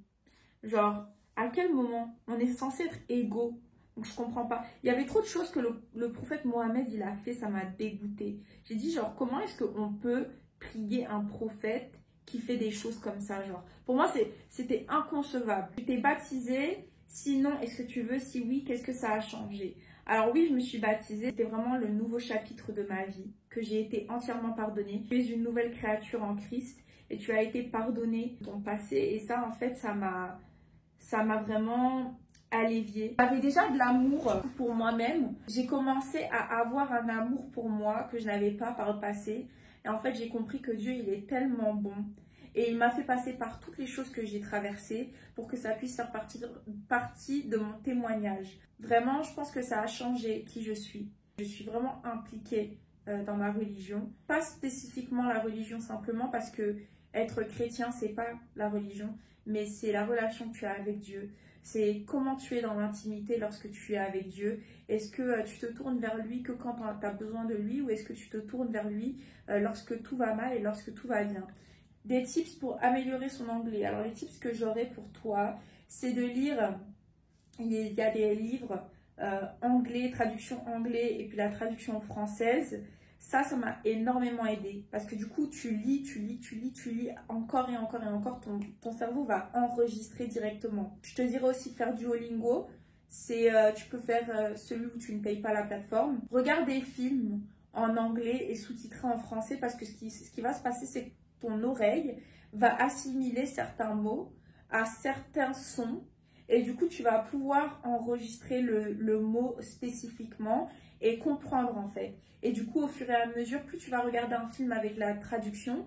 Genre, à quel moment on est censé être égaux? Donc je comprends pas. Il y avait trop de choses que le prophète Mohammed il a fait, ça m'a dégoûté. J'ai dit genre comment est-ce qu'on peut prier un prophète qui fait des choses comme ça, genre. Pour moi c'était inconcevable. Tu t'es baptisé, sinon est-ce que tu veux? Si oui, qu'est-ce que ça a changé? Alors oui, je me suis baptisée, c'était vraiment le nouveau chapitre de ma vie, que j'ai été entièrement pardonnée. Tu es une nouvelle créature en Christ et tu as été pardonnée de ton passé et ça en fait ça m'a vraiment alléviée. J'avais déjà de l'amour pour moi-même. J'ai commencé à avoir un amour pour moi que je n'avais pas par le passé. Et en fait, j'ai compris que Dieu, il est tellement bon. Et il m'a fait passer par toutes les choses que j'ai traversées pour que ça puisse faire partie de mon témoignage. Vraiment, je pense que ça a changé qui je suis. Je suis vraiment impliquée dans ma religion. Pas spécifiquement la religion simplement parce que être chrétien, c'est pas la religion, mais c'est la relation que tu as avec Dieu. C'est comment tu es dans l'intimité lorsque tu es avec Dieu. Est-ce que tu te tournes vers lui que quand tu as besoin de lui ou est-ce que tu te tournes vers lui lorsque tout va mal et lorsque tout va bien? Des tips pour améliorer son anglais. Alors les tips que j'aurais pour toi, c'est de lire, il y a des livres anglais, traduction anglais et puis la traduction française. Ça m'a énormément aidé parce que du coup, tu lis encore et encore et encore, ton cerveau va enregistrer directement. Je te dirais aussi de faire Duolingo. Tu peux faire celui où tu ne payes pas la plateforme. Regarde des films en anglais et sous-titrés en français parce que ce qui va se passer, c'est que ton oreille va assimiler certains mots à certains sons et du coup, tu vas pouvoir enregistrer le mot spécifiquement et comprendre en fait. Et du coup, au fur et à mesure, plus tu vas regarder un film avec la traduction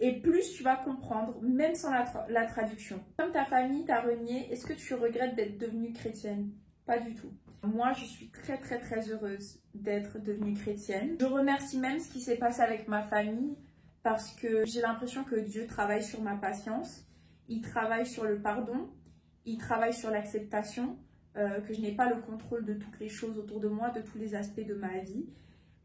et plus tu vas comprendre, même sans la traduction. Comme ta famille t'a renié, est-ce que tu regrettes d'être devenue chrétienne? Pas du tout. Moi, je suis très très très heureuse d'être devenue chrétienne. Je remercie même ce qui s'est passé avec ma famille parce que j'ai l'impression que Dieu travaille sur ma patience, il travaille sur le pardon, il travaille sur l'acceptation, que je n'ai pas le contrôle de toutes les choses autour de moi, de tous les aspects de ma vie.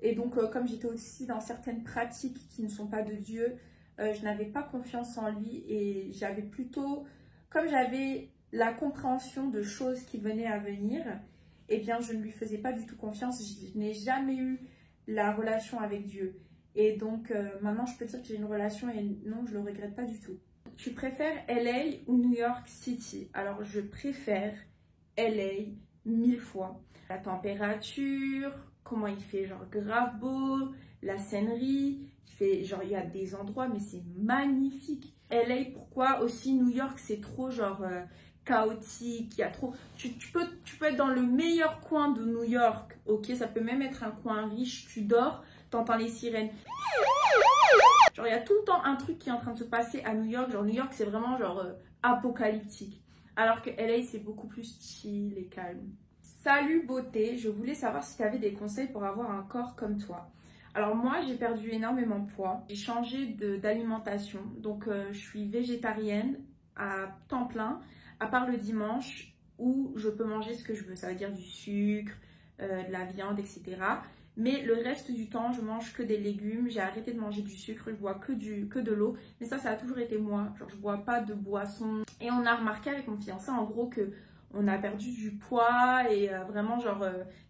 Et donc, comme j'étais aussi dans certaines pratiques qui ne sont pas de Dieu, je n'avais pas confiance en lui et j'avais plutôt, comme j'avais la compréhension de choses qui venaient à venir, eh bien je ne lui faisais pas du tout confiance. Je n'ai jamais eu la relation avec Dieu. Et donc maintenant je peux dire que j'ai une relation et non, je ne le regrette pas du tout. Tu préfères LA ou New York City? Alors je préfère LA 1000 fois. La température, comment il fait genre grave beau, la scenerie, il fait genre il y a des endroits mais c'est magnifique. LA pourquoi aussi? New York c'est trop genre chaotique, il y a trop, tu peux être dans le meilleur coin de New York, ok, ça peut même être un coin riche, tu dors, t'entends les sirènes. Genre il y a tout le temps un truc qui est en train de se passer à New York, genre New York c'est vraiment genre apocalyptique. Alors que LA c'est beaucoup plus chill et calme. Salut beauté, je voulais savoir si tu avais des conseils pour avoir un corps comme toi. Alors moi j'ai perdu énormément de poids, j'ai changé d'alimentation, donc je suis végétarienne à temps plein, à part le dimanche où je peux manger ce que je veux, ça veut dire du sucre, de la viande, etc. Mais le reste du temps, je mange que des légumes, j'ai arrêté de manger du sucre, je bois que de l'eau. Mais ça a toujours été moi, genre je bois pas de boisson. Et on a remarqué avec mon fiancé en gros que on a perdu du poids et vraiment genre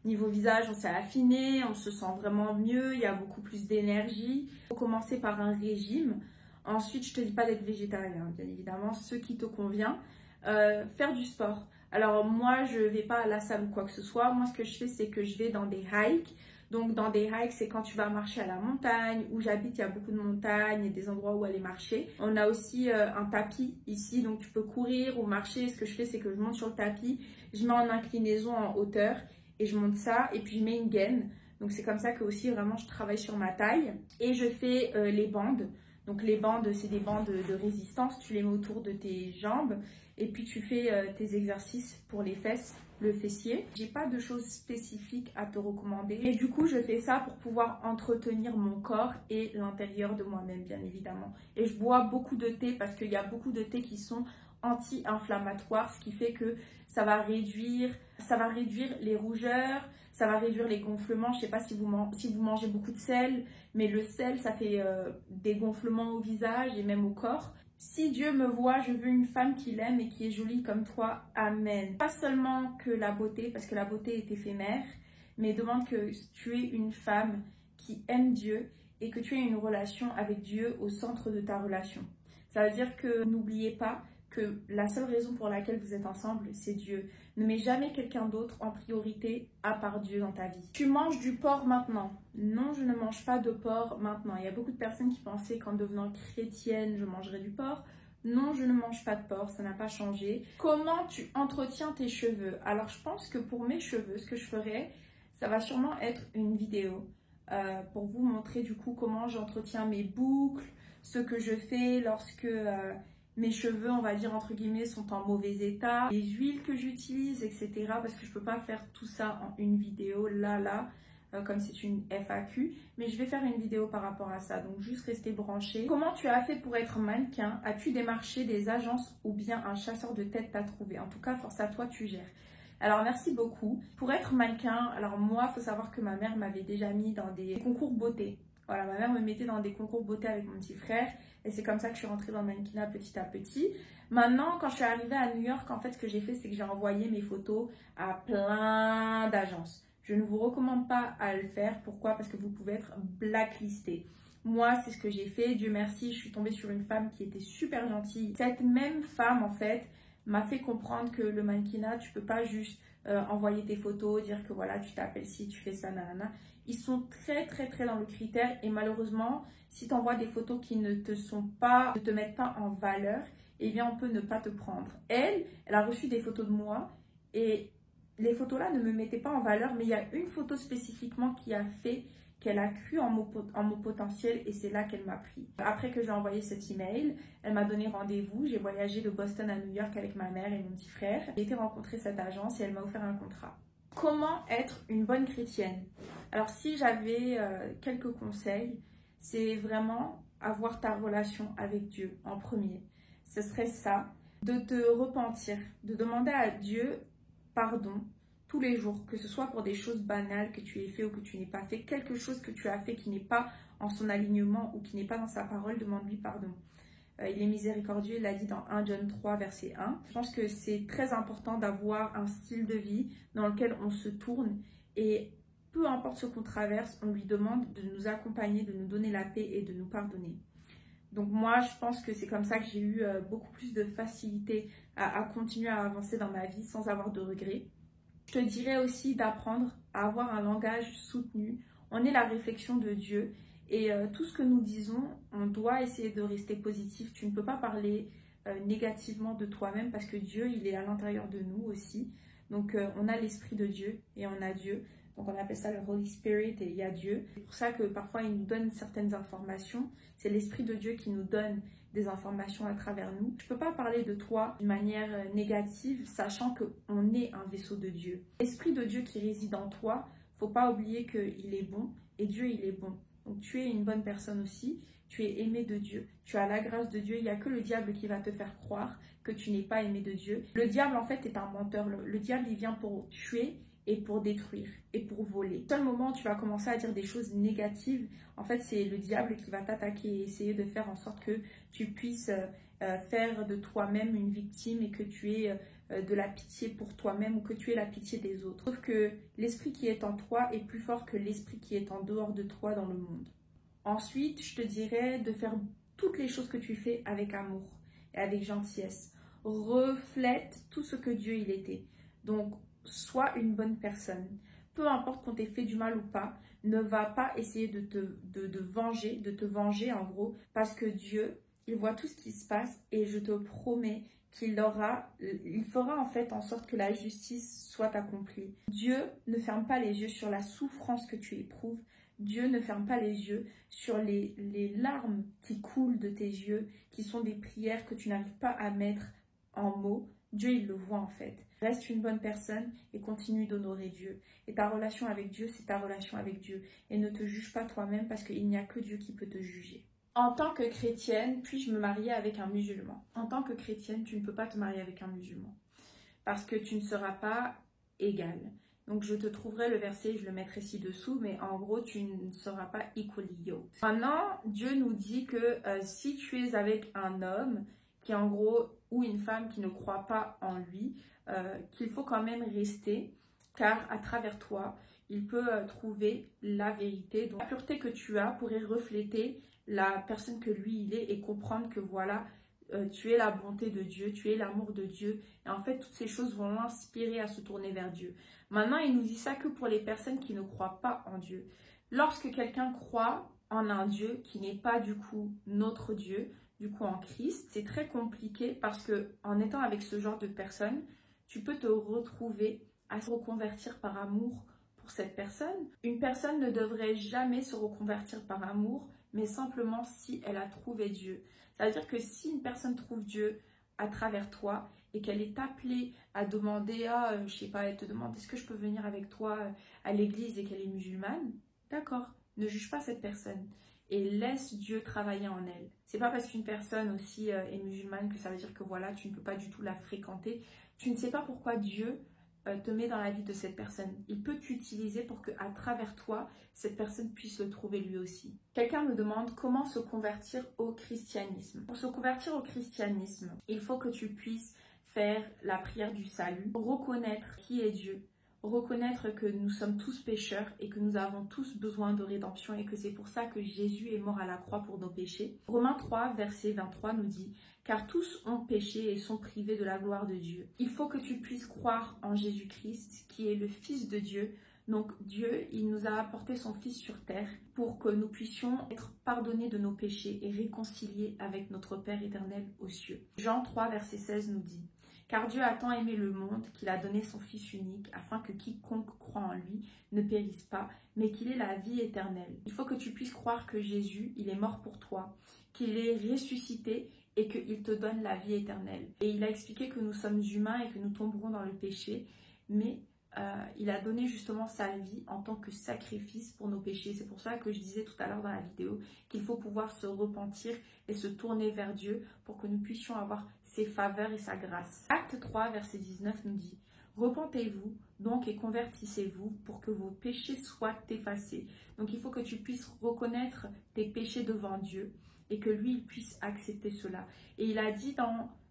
niveau visage on s'est affiné, on se sent vraiment mieux, il y a beaucoup plus d'énergie. Il faut commencer par un régime. Ensuite, je te dis pas d'être végétarien, bien évidemment, ce qui te convient. Faire du sport. Alors moi, je vais pas à la salle ou quoi que ce soit. Moi, ce que je fais, c'est que je vais dans des hikes. Donc dans des hikes, c'est quand tu vas marcher à la montagne. Où j'habite, il y a beaucoup de montagnes et des endroits où aller marcher. On a aussi un tapis ici, donc tu peux courir ou marcher. Ce que je fais, c'est que je monte sur le tapis, je mets en inclinaison en hauteur et je monte ça et puis je mets une gaine. Donc c'est comme ça que aussi vraiment je travaille sur ma taille. Et je fais les bandes. Donc les bandes, c'est des bandes de résistance, tu les mets autour de tes jambes et puis tu fais tes exercices pour les fesses, le fessier. J'ai pas de choses spécifiques à te recommander. Et du coup, je fais ça pour pouvoir entretenir mon corps et l'intérieur de moi-même, bien évidemment. Et je bois beaucoup de thé parce qu'il y a beaucoup de thé qui sont anti-inflammatoires, ce qui fait que ça va réduire les rougeurs, ça va réduire les gonflements. Je sais pas si vous mangez beaucoup de sel, mais le sel, ça fait des gonflements au visage et même au corps. Si Dieu me voit, je veux une femme qui l'aime et qui est jolie comme toi. Amen. Pas seulement que la beauté, parce que la beauté est éphémère, mais demande que tu aies une femme qui aime Dieu et que tu aies une relation avec Dieu au centre de ta relation. Ça veut dire que n'oubliez pas que la seule raison pour laquelle vous êtes ensemble, c'est Dieu. Ne mets jamais quelqu'un d'autre en priorité à part Dieu dans ta vie. Tu manges du porc maintenant? Non, je ne mange pas de porc maintenant. Il y a beaucoup de personnes qui pensaient qu'en devenant chrétienne, je mangerais du porc. Non, je ne mange pas de porc, ça n'a pas changé. Comment tu entretiens tes cheveux? Alors, je pense que pour mes cheveux, ce que je ferais, ça va sûrement être une vidéo pour vous montrer du coup comment j'entretiens mes boucles, ce que je fais lorsque mes cheveux, on va dire entre guillemets, sont en mauvais état, les huiles que j'utilise, etc. Parce que je peux pas faire tout ça en une vidéo, comme c'est une FAQ. Mais je vais faire une vidéo par rapport à ça, donc juste restez branchés. Comment tu as fait pour être mannequin? As-tu démarché des agences ou bien un chasseur de tête t'a trouvé? En tout cas, force à toi, tu gères. Alors merci beaucoup. Pour être mannequin, alors moi, il faut savoir que ma mère m'avait déjà mis dans des concours beauté. Voilà, ma mère me mettait dans des concours beauté avec mon petit frère et c'est comme ça que je suis rentrée dans le mannequinat petit à petit. Maintenant, quand je suis arrivée à New York, en fait, ce que j'ai fait, c'est que j'ai envoyé mes photos à plein d'agences. Je ne vous recommande pas à le faire. Pourquoi? Parce que vous pouvez être blacklisté. Moi, c'est ce que j'ai fait. Dieu merci, je suis tombée sur une femme qui était super gentille. Cette même femme, en fait, m'a fait comprendre que le mannequinat, tu peux pas juste envoyer tes photos, dire que voilà, tu t'appelles ci, tu fais ça, nanana. Ils sont très dans le critère et malheureusement, si tu envoies des photos qui ne te mettent pas en valeur, eh bien on peut ne pas te prendre. Elle a reçu des photos de moi et les photos là ne me mettaient pas en valeur, mais il y a une photo spécifiquement qui a fait qu'elle a cru en mon potentiel et c'est là qu'elle m'a pris. Après que j'ai envoyé cet email, elle m'a donné rendez-vous. J'ai voyagé de Boston à New York avec ma mère et mon petit frère. J'ai été rencontrer cette agence et elle m'a offert un contrat. Comment être une bonne chrétienne? Alors si j'avais quelques conseils, c'est vraiment avoir ta relation avec Dieu en premier. Ce serait ça, de te repentir, de demander à Dieu pardon tous les jours, que ce soit pour des choses banales que tu aies fait ou que tu n'aies pas fait, quelque chose que tu as fait qui n'est pas en son alignement ou qui n'est pas dans sa parole, demande-lui pardon. Il est miséricordieux, il l'a dit dans 1 John 3, verset 1. Je pense que c'est très important d'avoir un style de vie dans lequel on se tourne et peu importe ce qu'on traverse, on lui demande de nous accompagner, de nous donner la paix et de nous pardonner. Donc moi, je pense que c'est comme ça que j'ai eu beaucoup plus de facilité à continuer à avancer dans ma vie sans avoir de regrets. Je te dirais aussi d'apprendre à avoir un langage soutenu. On est la réflexion de Dieu et tout ce que nous disons, on doit essayer de rester positif. Tu ne peux pas parler négativement de toi-même parce que Dieu, il est à l'intérieur de nous aussi. Donc on a l'Esprit de Dieu et on a Dieu. Donc on appelle ça le Holy Spirit et il y a Dieu. C'est pour ça que parfois il nous donne certaines informations. C'est l'Esprit de Dieu qui nous donne des informations à travers nous. Je ne peux pas parler de toi d'une manière négative, sachant qu'on est un vaisseau de Dieu. L'Esprit de Dieu qui réside en toi, il ne faut pas oublier qu'il est bon et Dieu, il est bon. Donc tu es une bonne personne aussi, tu es aimé de Dieu, tu as la grâce de Dieu. Il n'y a que le diable qui va te faire croire que tu n'es pas aimé de Dieu. Le diable, en fait, est un menteur. Le diable, il vient pour tuer et pour détruire et pour voler. Au seul moment où tu vas commencer à dire des choses négatives, en fait, c'est le diable qui va t'attaquer et essayer de faire en sorte que tu puisses faire de toi-même une victime et que tu aies de la pitié pour toi-même ou que tu aies la pitié des autres. Sauf que l'esprit qui est en toi est plus fort que l'esprit qui est en dehors de toi dans le monde. Ensuite, je te dirais de faire toutes les choses que tu fais avec amour et avec gentillesse. Reflète tout ce que Dieu il était. Donc, sois une bonne personne. Peu importe qu'on t'ait fait du mal ou pas, ne va pas essayer de te venger en gros, parce que Dieu, il voit tout ce qui se passe et je te promets qu'il fera en fait en sorte que la justice soit accomplie. Dieu ne ferme pas les yeux sur la souffrance que tu éprouves. Dieu ne ferme pas les yeux sur les larmes qui coulent de tes yeux, qui sont des prières que tu n'arrives pas à mettre en mots. Dieu, il le voit en fait. Reste une bonne personne et continue d'honorer Dieu. Et ta relation avec Dieu, c'est ta relation avec Dieu. Et ne te juge pas toi-même parce qu'il n'y a que Dieu qui peut te juger. En tant que chrétienne, puis-je me marier avec un musulman? En tant que chrétienne, tu ne peux pas te marier avec un musulman. Parce que tu ne seras pas égale. Donc je te trouverai le verset, je le mettrai ci-dessous, mais en gros, tu ne seras pas equally yoked. Maintenant, Dieu nous dit que si tu es avec un homme qui en gros, ou une femme qui ne croit pas en lui, qu'il faut quand même rester, car à travers toi, il peut trouver la vérité. Donc la pureté que tu as pourrait refléter la personne que lui il est et comprendre que voilà, tu es la bonté de Dieu, tu es l'amour de Dieu. Et en fait, toutes ces choses vont l'inspirer à se tourner vers Dieu. Maintenant, il nous dit ça que pour les personnes qui ne croient pas en Dieu. Lorsque quelqu'un croit en un Dieu qui n'est pas du coup notre Dieu, du coup en Christ, c'est très compliqué parce que en étant avec ce genre de personnes, tu peux te retrouver à se reconvertir par amour pour cette personne. Une personne ne devrait jamais se reconvertir par amour, mais simplement si elle a trouvé Dieu. C'est-à-dire que si une personne trouve Dieu à travers toi et qu'elle est appelée à demander, je sais pas, elle te demande est-ce que je peux venir avec toi à l'église et qu'elle est musulmane, d'accord, ne juge pas cette personne et laisse Dieu travailler en elle. C'est pas parce qu'une personne aussi est musulmane que ça veut dire que voilà, tu ne peux pas du tout la fréquenter. Tu ne sais pas pourquoi Dieu te met dans la vie de cette personne. Il peut t'utiliser pour qu'à travers toi, cette personne puisse le trouver lui aussi. Quelqu'un me demande comment se convertir au christianisme. Pour se convertir au christianisme, il faut que tu puisses faire la prière du salut, reconnaître qui est Dieu, reconnaître que nous sommes tous pécheurs et que nous avons tous besoin de rédemption et que c'est pour ça que Jésus est mort à la croix pour nos péchés. Romains 3, verset 23 nous dit « Car tous ont péché et sont privés de la gloire de Dieu. » Il faut que tu puisses croire en Jésus-Christ qui est le Fils de Dieu. Donc Dieu, il nous a apporté son Fils sur terre pour que nous puissions être pardonnés de nos péchés et réconciliés avec notre Père éternel aux cieux. Jean 3, verset 16 nous dit « Car Dieu a tant aimé le monde qu'il a donné son Fils unique, afin que quiconque croit en lui ne périsse pas, mais qu'il ait la vie éternelle. » Il faut que tu puisses croire que Jésus, il est mort pour toi, qu'il est ressuscité et qu'il te donne la vie éternelle. Et il a expliqué que nous sommes humains et que nous tomberons dans le péché, mais il a donné justement sa vie en tant que sacrifice pour nos péchés. C'est pour ça que je disais tout à l'heure dans la vidéo qu'il faut pouvoir se repentir et se tourner vers Dieu pour que nous puissions avoir ses faveurs et sa grâce. Acte 3, verset 19 nous dit « Repentez-vous donc et convertissez-vous pour que vos péchés soient effacés. Donc il faut que tu puisses reconnaître tes péchés devant Dieu et que lui il puisse accepter cela. Et il a dit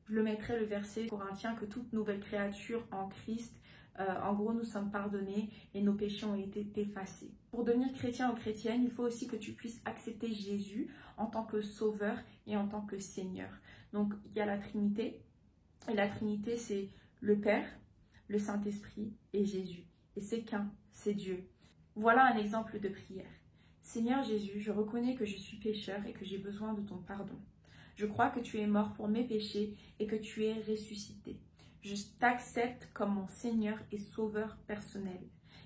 je le mettrai le verset Corinthiens, que toute nouvelle créature en Christ, en gros nous sommes pardonnés et nos péchés ont été effacés. Pour devenir chrétien ou chrétienne, il faut aussi que tu puisses accepter Jésus en tant que sauveur et en tant que Seigneur. Donc il y a la Trinité, et la Trinité c'est le Père, le Saint-Esprit et Jésus. Et c'est qu'un, c'est Dieu. Voilà un exemple de prière. Seigneur Jésus, je reconnais que je suis pécheur et que j'ai besoin de ton pardon. Je crois que tu es mort pour mes péchés et que tu es ressuscité. Je t'accepte comme mon Seigneur et Sauveur personnel.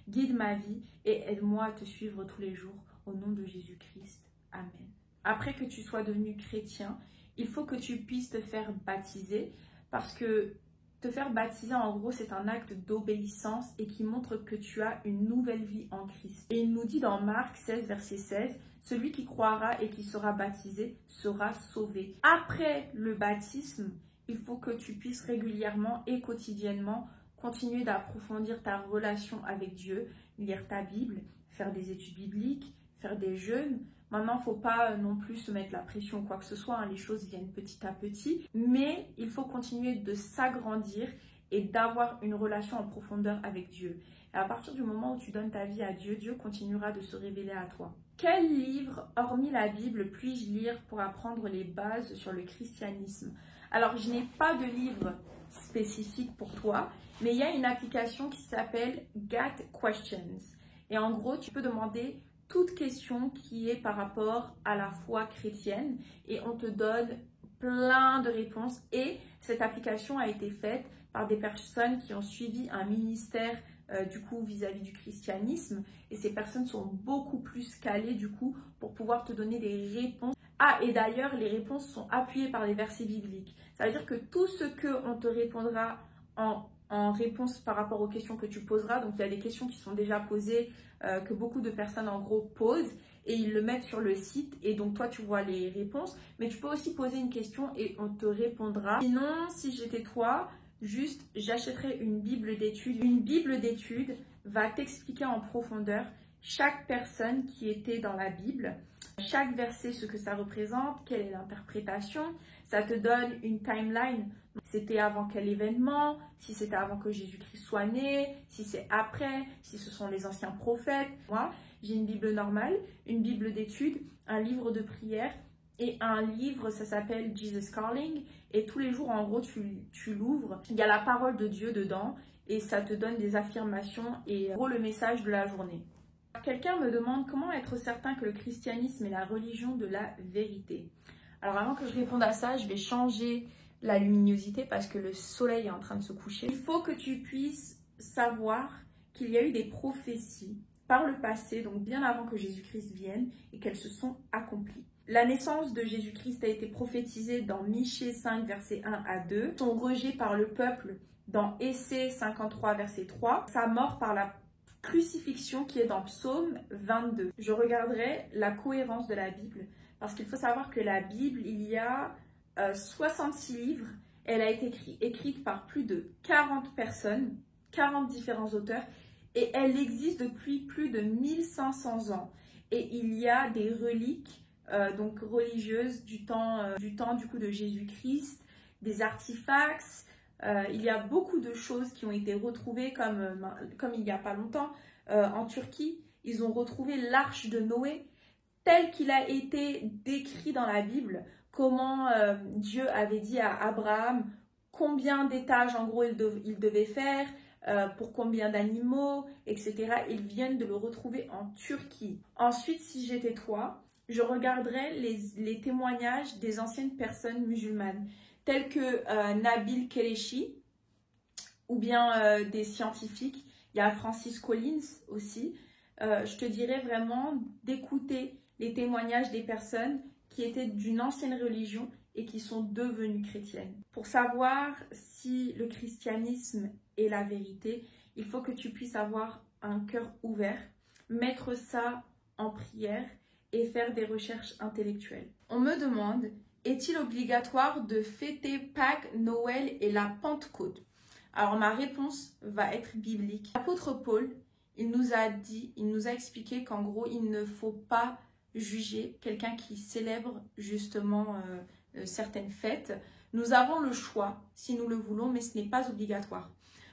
Guide ma vie et aide-moi à te suivre tous les jours au nom de Jésus-Christ. Amen. Après que tu sois devenu chrétien, il faut que tu puisses te faire baptiser parce que te faire baptiser, en gros, c'est un acte d'obéissance et qui montre que tu as une nouvelle vie en Christ. Et il nous dit dans Marc 16, verset 16, « Celui qui croira et qui sera baptisé sera sauvé. » Après le baptisme, il faut que tu puisses régulièrement et quotidiennement continuer d'approfondir ta relation avec Dieu, lire ta Bible, faire des études bibliques, faire des jeûnes. Maintenant, il ne faut pas non plus se mettre la pression ou quoi que ce soit, hein, les choses viennent petit à petit, mais il faut continuer de s'agrandir et d'avoir une relation en profondeur avec Dieu. Et à partir du moment où tu donnes ta vie à Dieu, Dieu continuera de se révéler à toi. Quel livre, hormis la Bible, puis-je lire pour apprendre les bases sur le christianisme? Alors, je n'ai pas de livre spécifique pour toi, mais il y a une application qui s'appelle Get Questions. Et en gros, tu peux demander toute question qui est par rapport à la foi chrétienne et on te donne plein de réponses. Et cette application a été faite par des personnes qui ont suivi un ministère du coup vis-à-vis du christianisme, et ces personnes sont beaucoup plus calées du coup pour pouvoir te donner des réponses. Ah, et d'ailleurs les réponses sont appuyées par des versets bibliques. Ça veut dire que tout ce qu'on te répondra en réponse par rapport aux questions que tu poseras, donc il y a des questions qui sont déjà posées, que beaucoup de personnes en gros posent, et ils le mettent sur le site, et donc toi tu vois les réponses, mais tu peux aussi poser une question et on te répondra. Sinon, si j'étais toi, juste j'achèterais une Bible d'études. Une Bible d'études va t'expliquer en profondeur chaque personne qui était dans la Bible, chaque verset, ce que ça représente, quelle est l'interprétation. Ça te donne une timeline. C'était avant quel événement, si c'était avant que Jésus-Christ soit né, si c'est après, si ce sont les anciens prophètes. Moi, j'ai une Bible normale, une Bible d'études, un livre de prière et un livre, ça s'appelle Jesus Calling. Et tous les jours, en gros, tu l'ouvres. Il y a la parole de Dieu dedans et ça te donne des affirmations et en gros le message de la journée. Quelqu'un me demande comment être certain que le christianisme est la religion de la vérité. Alors avant que je réponde à ça, je vais changer la luminosité parce que le soleil est en train de se coucher. Il faut que tu puisses savoir qu'il y a eu des prophéties par le passé, donc bien avant que Jésus-Christ vienne, et qu'elles se sont accomplies. La naissance de Jésus-Christ a été prophétisée dans Michée 5, verset 1 à 2. Son rejet par le peuple dans Essai 53, verset 3. Sa mort par la crucifixion qui est dans Psaume 22. Je regarderai la cohérence de la Bible parce qu'il faut savoir que la Bible, il y a 66 livres. Elle a été écrite par plus de 40 personnes, 40 différents auteurs, et elle existe depuis plus de 1500 ans. Et il y a des reliques donc religieuses du temps du coup de Jésus-Christ, des artefacts. Il y a beaucoup de choses qui ont été retrouvées comme il n'y a pas longtemps en Turquie. Ils ont retrouvé l'arche de Noé tel qu'il a été décrit dans la Bible, comment Dieu avait dit à Abraham combien d'étages en gros il devait faire, pour combien d'animaux, etc. Ils viennent de le retrouver en Turquie. Ensuite, si j'étais toi, je regarderais les témoignages des anciennes personnes musulmanes, tels que Nabil Qureshi, ou bien des scientifiques. Il y a Francis Collins aussi. Je te dirais vraiment d'écouter les témoignages des personnes qui étaient d'une ancienne religion et qui sont devenues chrétiennes. Pour savoir si le christianisme est la vérité, il faut que tu puisses avoir un cœur ouvert, mettre ça en prière et faire des recherches intellectuelles. On me demande, est-il obligatoire de fêter Pâques, Noël et la Pentecôte? Alors ma réponse va être biblique. L'apôtre Paul, il nous a expliqué qu'en gros, il ne faut pas juger quelqu'un qui célèbre justement certaines fêtes. Nous avons le choix si nous le voulons, mais ce n'est pas obligatoire.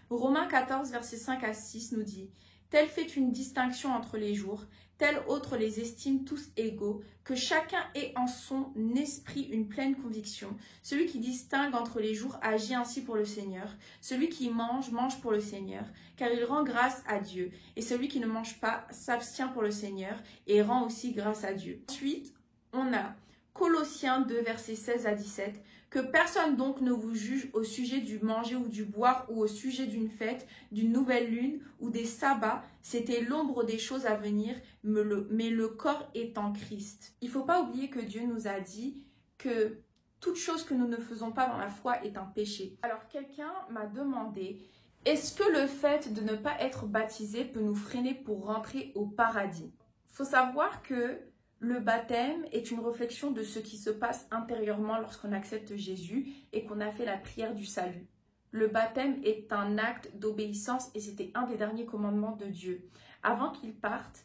Romains 14, versets 5 à 6 nous dit « Tel fait une distinction entre les jours, tel autre les estime tous égaux, que chacun ait en son esprit une pleine conviction. Celui qui distingue entre les jours agit ainsi pour le Seigneur. Celui qui mange, mange pour le Seigneur, car il rend grâce à Dieu. Et celui qui ne mange pas s'abstient pour le Seigneur et rend aussi grâce à Dieu. » Ensuite, on a Colossiens 2, versets 16 à 17. Que personne donc ne vous juge au sujet du manger ou du boire ou au sujet d'une fête, d'une nouvelle lune ou des sabbats. C'était l'ombre des choses à venir, mais le corps est en Christ. Il ne faut pas oublier que Dieu nous a dit que toute chose que nous ne faisons pas dans la foi est un péché. Alors quelqu'un m'a demandé, est-ce que le fait de ne pas être baptisé peut nous freiner pour rentrer au paradis? Il faut savoir que le baptême est une réflexion de ce qui se passe intérieurement lorsqu'on accepte Jésus et qu'on a fait la prière du salut. Le baptême est un acte d'obéissance et c'était un des derniers commandements de Dieu. Avant qu'il parte,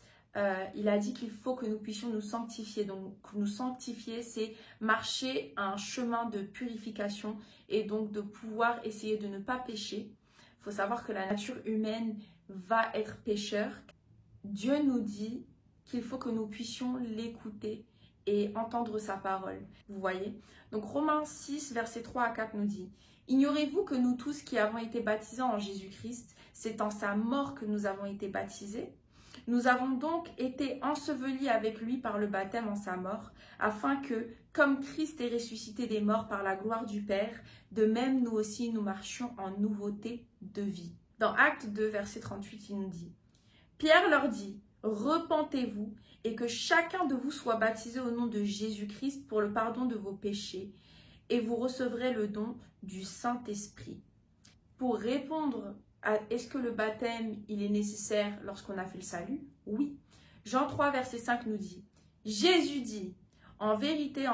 il a dit qu'il faut que nous puissions nous sanctifier. Donc nous sanctifier, c'est marcher un chemin de purification et donc de pouvoir essayer de ne pas pécher. Il faut savoir que la nature humaine va être pécheur. Dieu nous dit qu'il faut que nous puissions l'écouter et entendre sa parole. Vous voyez? Donc Romains 6, versets 3 à 4 nous dit « Ignorez-vous que nous tous qui avons été baptisés en Jésus-Christ, c'est en sa mort que nous avons été baptisés? Nous avons donc été ensevelis avec lui par le baptême en sa mort, afin que, comme Christ est ressuscité des morts par la gloire du Père, de même nous aussi nous marchions en nouveauté de vie. » Dans Actes 2, verset 38, il nous dit « Pierre leur dit, repentez-vous et que chacun de vous soit baptisé au nom de Jésus-Christ pour le pardon de vos péchés et vous recevrez le don du Saint-Esprit. » Pour répondre à est-ce que le baptême il est nécessaire lorsqu'on a fait le salut? Oui. Jean 3, verset 5 nous dit « Jésus dit, en vérité,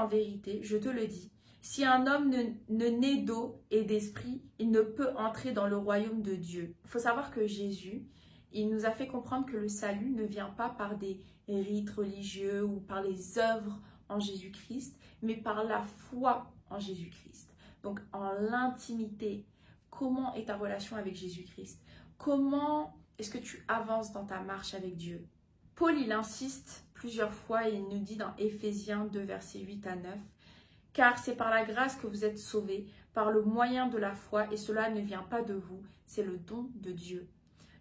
je te le dis, si un homme ne naît d'eau et d'esprit, il ne peut entrer dans le royaume de Dieu. » Il faut savoir que Jésus, il nous a fait comprendre que le salut ne vient pas par des rites religieux ou par les œuvres en Jésus-Christ, mais par la foi en Jésus-Christ. Donc en l'intimité, comment est ta relation avec Jésus-Christ? Comment est-ce que tu avances dans ta marche avec Dieu? Paul, il insiste plusieurs fois et il nous dit dans Éphésiens 2, versets 8 à 9, « Car c'est par la grâce que vous êtes sauvés, par le moyen de la foi, et cela ne vient pas de vous, c'est le don de Dieu.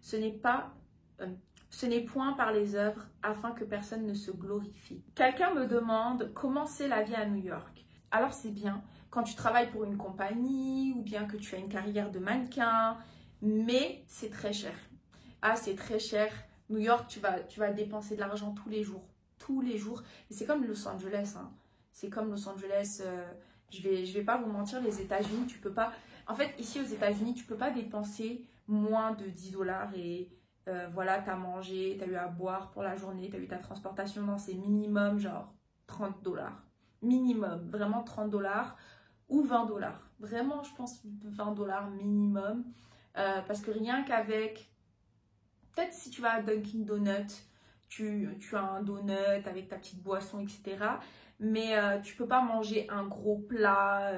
Ce n'est point par les œuvres, afin que personne ne se glorifie. » Quelqu'un me demande comment c'est la vie à New York. Alors c'est bien quand tu travailles pour une compagnie ou bien que tu as une carrière de mannequin, mais c'est très cher. Ah, c'est très cher. New York, tu vas dépenser de l'argent tous les jours. Tous les jours. Et c'est comme Los Angeles. Hein. C'est comme Los Angeles. Je vais pas vous mentir, les États-Unis, tu peux pas... En fait, ici aux États-Unis, tu peux pas dépenser moins de 10 $ et voilà, tu as mangé, tu as eu à boire pour la journée, tu as eu ta transportation, non, c'est minimum genre 30 $. Minimum, vraiment 30 $ ou 20 $. Vraiment, je pense 20 $ minimum. Parce que rien qu'avec... Peut-être si tu vas à Dunkin' Donuts, tu as un donut avec ta petite boisson, etc. Mais tu peux pas manger un gros plat,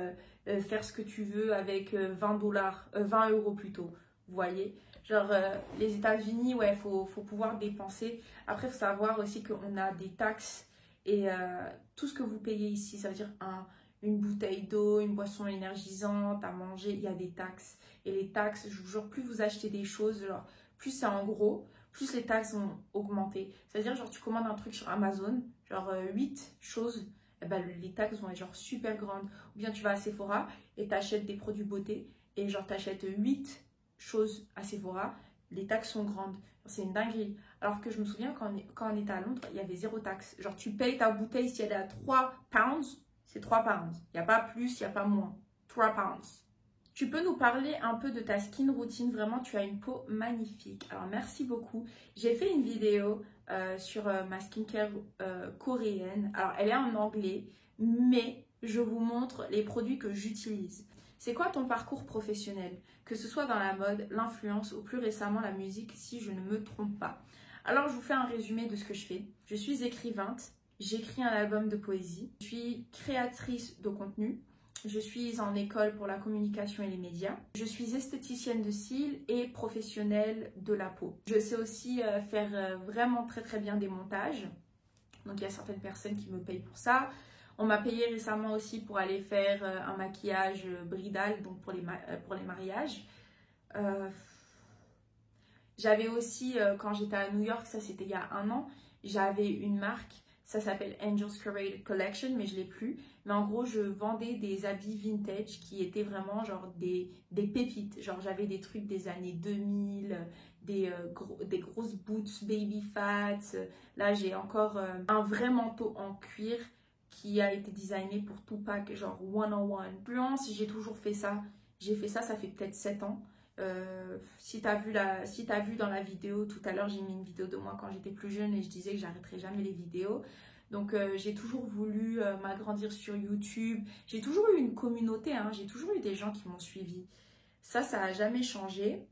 faire ce que tu veux avec 20 € plutôt. Vous voyez? Genre, les États-Unis, ouais, faut pouvoir dépenser. Après, il faut savoir aussi qu'on a des taxes et tout ce que vous payez ici, ça veut dire une bouteille d'eau, une boisson énergisante, à manger, il y a des taxes. Et les taxes, je vous jure, plus vous achetez des choses, genre, plus c'est en gros, plus les taxes vont augmenter. C'est-à-dire, genre, tu commandes un truc sur Amazon, genre 8 choses, eh ben, les taxes vont être genre super grandes. Ou bien tu vas à Sephora et tu achètes des produits beauté et genre tu achètes 8 choses à Sephora, les taxes sont grandes. C'est une dinguerie. Alors que je me souviens quand on était à Londres, il y avait 0 taxe. Genre tu payes ta bouteille si elle est à 3 pounds, c'est 3 pounds. Il n'y a pas plus, il n'y a pas moins. 3 pounds. Tu peux nous parler un peu de ta skin routine. Vraiment, tu as une peau magnifique. Alors, merci beaucoup. J'ai fait une vidéo sur ma skincare coréenne. Alors, elle est en anglais, mais je vous montre les produits que j'utilise. C'est quoi ton parcours professionnel? Que ce soit dans la mode, l'influence ou plus récemment la musique, si je ne me trompe pas. Alors, je vous fais un résumé de ce que je fais. Je suis écrivainte, j'écris un album de poésie, je suis créatrice de contenu, je suis en école pour la communication et les médias, je suis esthéticienne de cils et professionnelle de la peau. Je sais aussi faire vraiment très bien des montages, donc il y a certaines personnes qui me payent pour ça. On m'a payé récemment aussi pour aller faire un maquillage bridal, donc pour les mariages. J'avais aussi, quand j'étais à New York, ça c'était il y a un an, j'avais une marque, ça s'appelle Angels Curated Collection, mais je ne l'ai plus. Mais en gros, je vendais des habits vintage qui étaient vraiment genre des pépites. Genre j'avais des trucs des années 2000, des grosses boots baby fat. Là, j'ai encore un vrai manteau en cuir qui a été designé pour Tupac, genre 101. Influence, j'ai toujours fait ça. J'ai fait ça fait peut-être 7 ans. Si tu as vu dans la vidéo tout à l'heure, j'ai mis une vidéo de moi quand j'étais plus jeune et je disais que j'arrêterais jamais les vidéos. Donc j'ai toujours voulu m'agrandir sur YouTube. J'ai toujours eu une communauté, hein. J'ai toujours eu des gens qui m'ont suivi. Ça n'a jamais changé.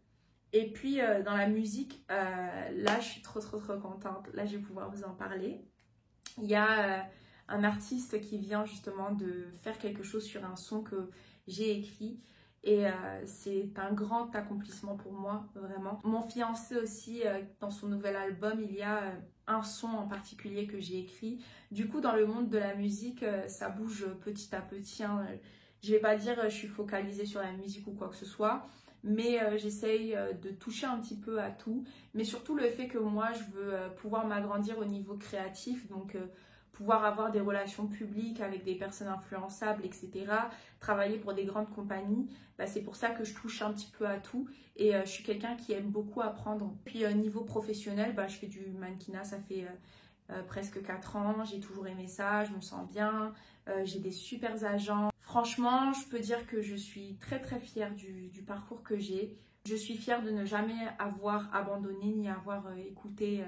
Et puis dans la musique, là je suis trop contente. Là je vais pouvoir vous en parler. Il y a un artiste qui vient justement de faire quelque chose sur un son que j'ai écrit. Et c'est un grand accomplissement pour moi, vraiment. Mon fiancé aussi, dans son nouvel album, il y a un son en particulier que j'ai écrit. Du coup, dans le monde de la musique, ça bouge petit à petit, hein. Je vais pas dire je suis focalisée sur la musique ou quoi que ce soit, mais j'essaye de toucher un petit peu à tout. Mais surtout le fait que moi, je veux pouvoir m'agrandir au niveau créatif, donc pouvoir avoir des relations publiques avec des personnes influençables, etc. Travailler pour des grandes compagnies, bah, c'est pour ça que je touche un petit peu à tout. Et je suis quelqu'un qui aime beaucoup apprendre. Puis niveau professionnel, bah, je fais du mannequinat, ça fait presque 4 ans. J'ai toujours aimé ça, je me sens bien. J'ai des super agents. Franchement, je peux dire que je suis très fière du parcours que j'ai. Je suis fière de ne jamais avoir abandonné ni avoir écouté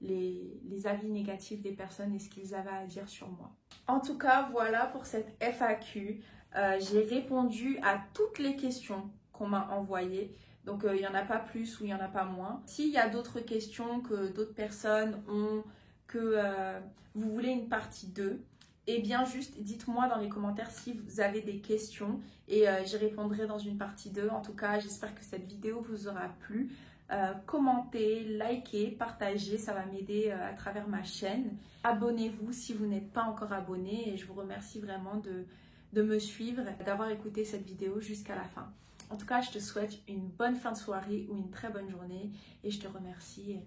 les avis négatifs des personnes et ce qu'ils avaient à dire sur moi. En tout cas, voilà pour cette FAQ. J'ai répondu à toutes les questions qu'on m'a envoyées. Donc, il n'y en a pas plus ou il n'y en a pas moins. S'il y a d'autres questions que d'autres personnes ont, que vous voulez une partie 2, eh bien, juste dites-moi dans les commentaires si vous avez des questions et j'y répondrai dans une partie 2. En tout cas, j'espère que cette vidéo vous aura plu. Commentez, likez, partagez, ça va m'aider à travers ma chaîne. Abonnez-vous si vous n'êtes pas encore abonné et je vous remercie vraiment de me suivre, d'avoir écouté cette vidéo jusqu'à la fin. En tout cas, je te souhaite une bonne fin de soirée ou une très bonne journée et je te remercie. Et...